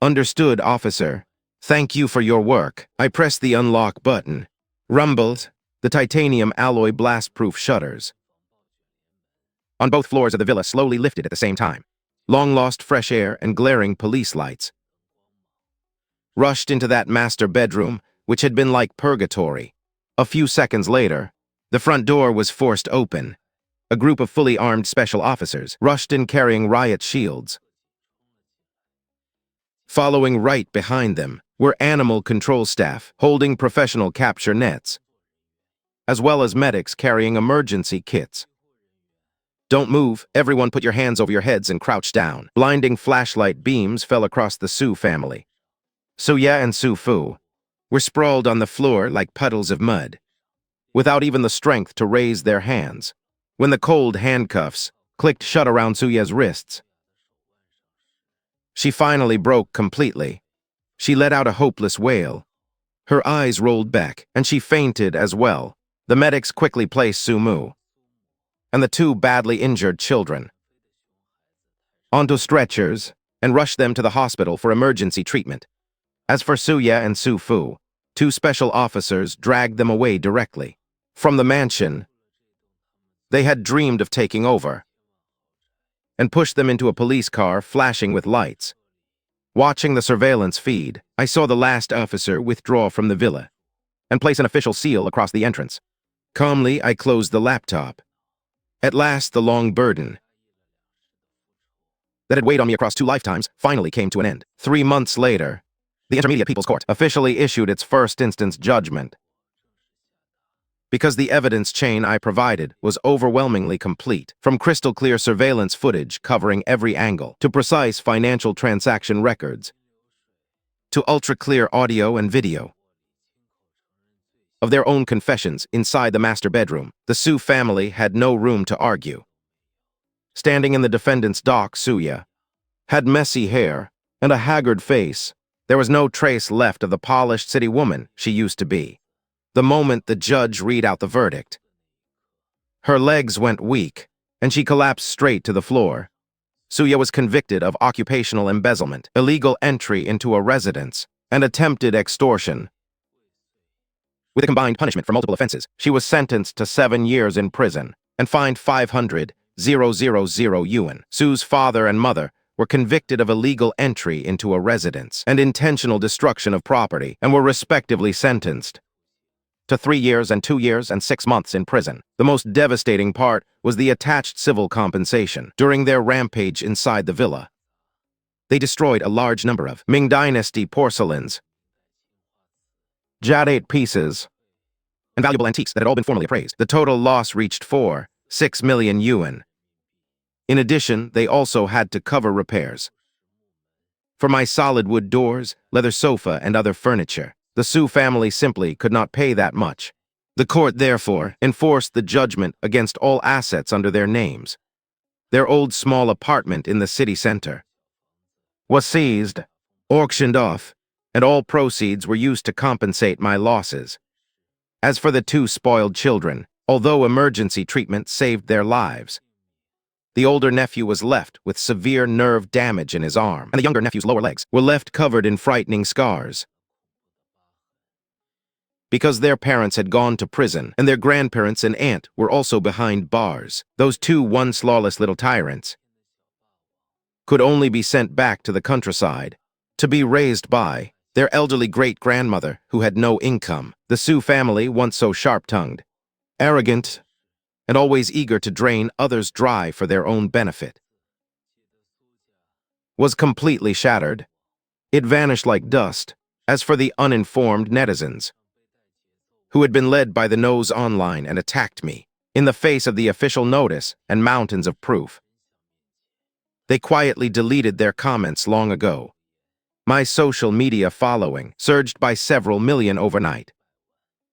Understood, officer. Thank you for your work. I pressed the unlock button. Rumbled, the titanium alloy blast-proof shutters on both floors of the villa slowly lifted at the same time. Long-lost fresh air and glaring police lights rushed into that master bedroom, which had been like purgatory. A few seconds later, the front door was forced open. A group of fully armed special officers rushed in carrying riot shields. Following right behind them were animal control staff holding professional capture nets, as well as medics carrying emergency kits. Don't move, everyone put your hands over your heads and crouch down. Blinding flashlight beams fell across the Su family. Suya and Su Fu were sprawled on the floor like puddles of mud, without even the strength to raise their hands. When the cold handcuffs clicked shut around Suya's wrists, she finally broke completely. She let out a hopeless wail. Her eyes rolled back, and she fainted as well. The medics quickly placed Sumu and the two badly injured children onto stretchers and rushed them to the hospital for emergency treatment. As for Suya and Su Fu, two special officers dragged them away directly from the mansion they had dreamed of taking over and pushed them into a police car flashing with lights. Watching the surveillance feed, I saw the last officer withdraw from the villa and place an official seal across the entrance. Calmly, I closed the laptop. At last, the long burden that had weighed on me across 2 lifetimes finally came to an end. 3 months later, the Intermediate People's Court officially issued its first instance judgment. Because the evidence chain I provided was overwhelmingly complete, from crystal-clear surveillance footage covering every angle, to precise financial transaction records, to ultra-clear audio and video of their own confessions inside the master bedroom, the Su family had no room to argue. Standing in the defendant's dock, Suya had messy hair and a haggard face. There was no trace left of the polished city woman she used to be. The moment the judge read out the verdict, her legs went weak, and she collapsed straight to the floor. Suya was convicted of occupational embezzlement, illegal entry into a residence, and attempted extortion. With a combined punishment for multiple offenses, she was sentenced to 7 years in prison and fined 500,000 yuan. Su's father and mother were convicted of illegal entry into a residence and intentional destruction of property and were respectively sentenced to 3 years and 2 years and 6 months in prison. The most devastating part was the attached civil compensation. During their rampage inside the villa, they destroyed a large number of Ming Dynasty porcelains, jade pieces, and valuable antiques that had all been formally appraised. The total loss reached 6 million yuan. In addition, they also had to cover repairs for my solid wood doors, leather sofa, and other furniture. The Su family simply could not pay that much. The court, therefore, enforced the judgment against all assets under their names. Their old small apartment in the city center was seized, auctioned off, and all proceeds were used to compensate my losses. As for the 2 spoiled children, although emergency treatment saved their lives, the older nephew was left with severe nerve damage in his arm, and the younger nephew's lower legs were left covered in frightening scars. Because their parents had gone to prison, and their grandparents and aunt were also behind bars, those 2 once lawless little tyrants could only be sent back to the countryside to be raised by their elderly great-grandmother who had no income. The Su family, once so sharp-tongued, arrogant, and always eager to drain others dry for their own benefit, was completely shattered. It vanished like dust. As for the uninformed netizens, who had been led by the nose online and attacked me, in the face of the official notice and mountains of proof, they quietly deleted their comments long ago. My social media following surged by several million overnight.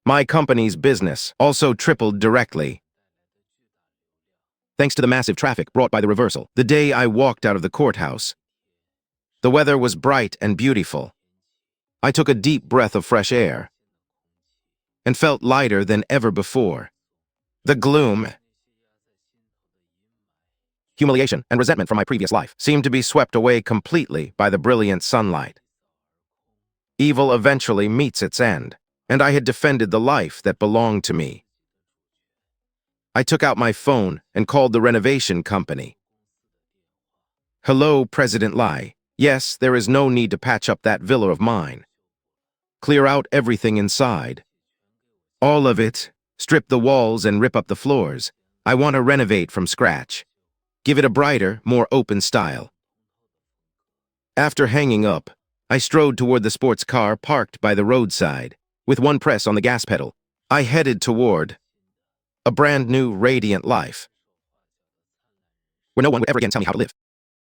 My company's business also tripled directly, thanks to the massive traffic brought by the reversal. The day I walked out of the courthouse, the weather was bright and beautiful. I took a deep breath of fresh air and felt lighter than ever before. The gloom, humiliation, and resentment from my previous life seemed to be swept away completely by the brilliant sunlight. Evil eventually meets its end, and I had defended the life that belonged to me. I took out my phone and called the renovation company. Hello, President Lai. Yes, there is no need to patch up that villa of mine. Clear out everything inside. All of it. Strip the walls and rip up the floors. I want to renovate from scratch. Give it a brighter, more open style. After hanging up, I strode toward the sports car parked by the roadside. With one press on the gas pedal, I headed toward a brand new, radiant life, where no one would ever again tell me how to live.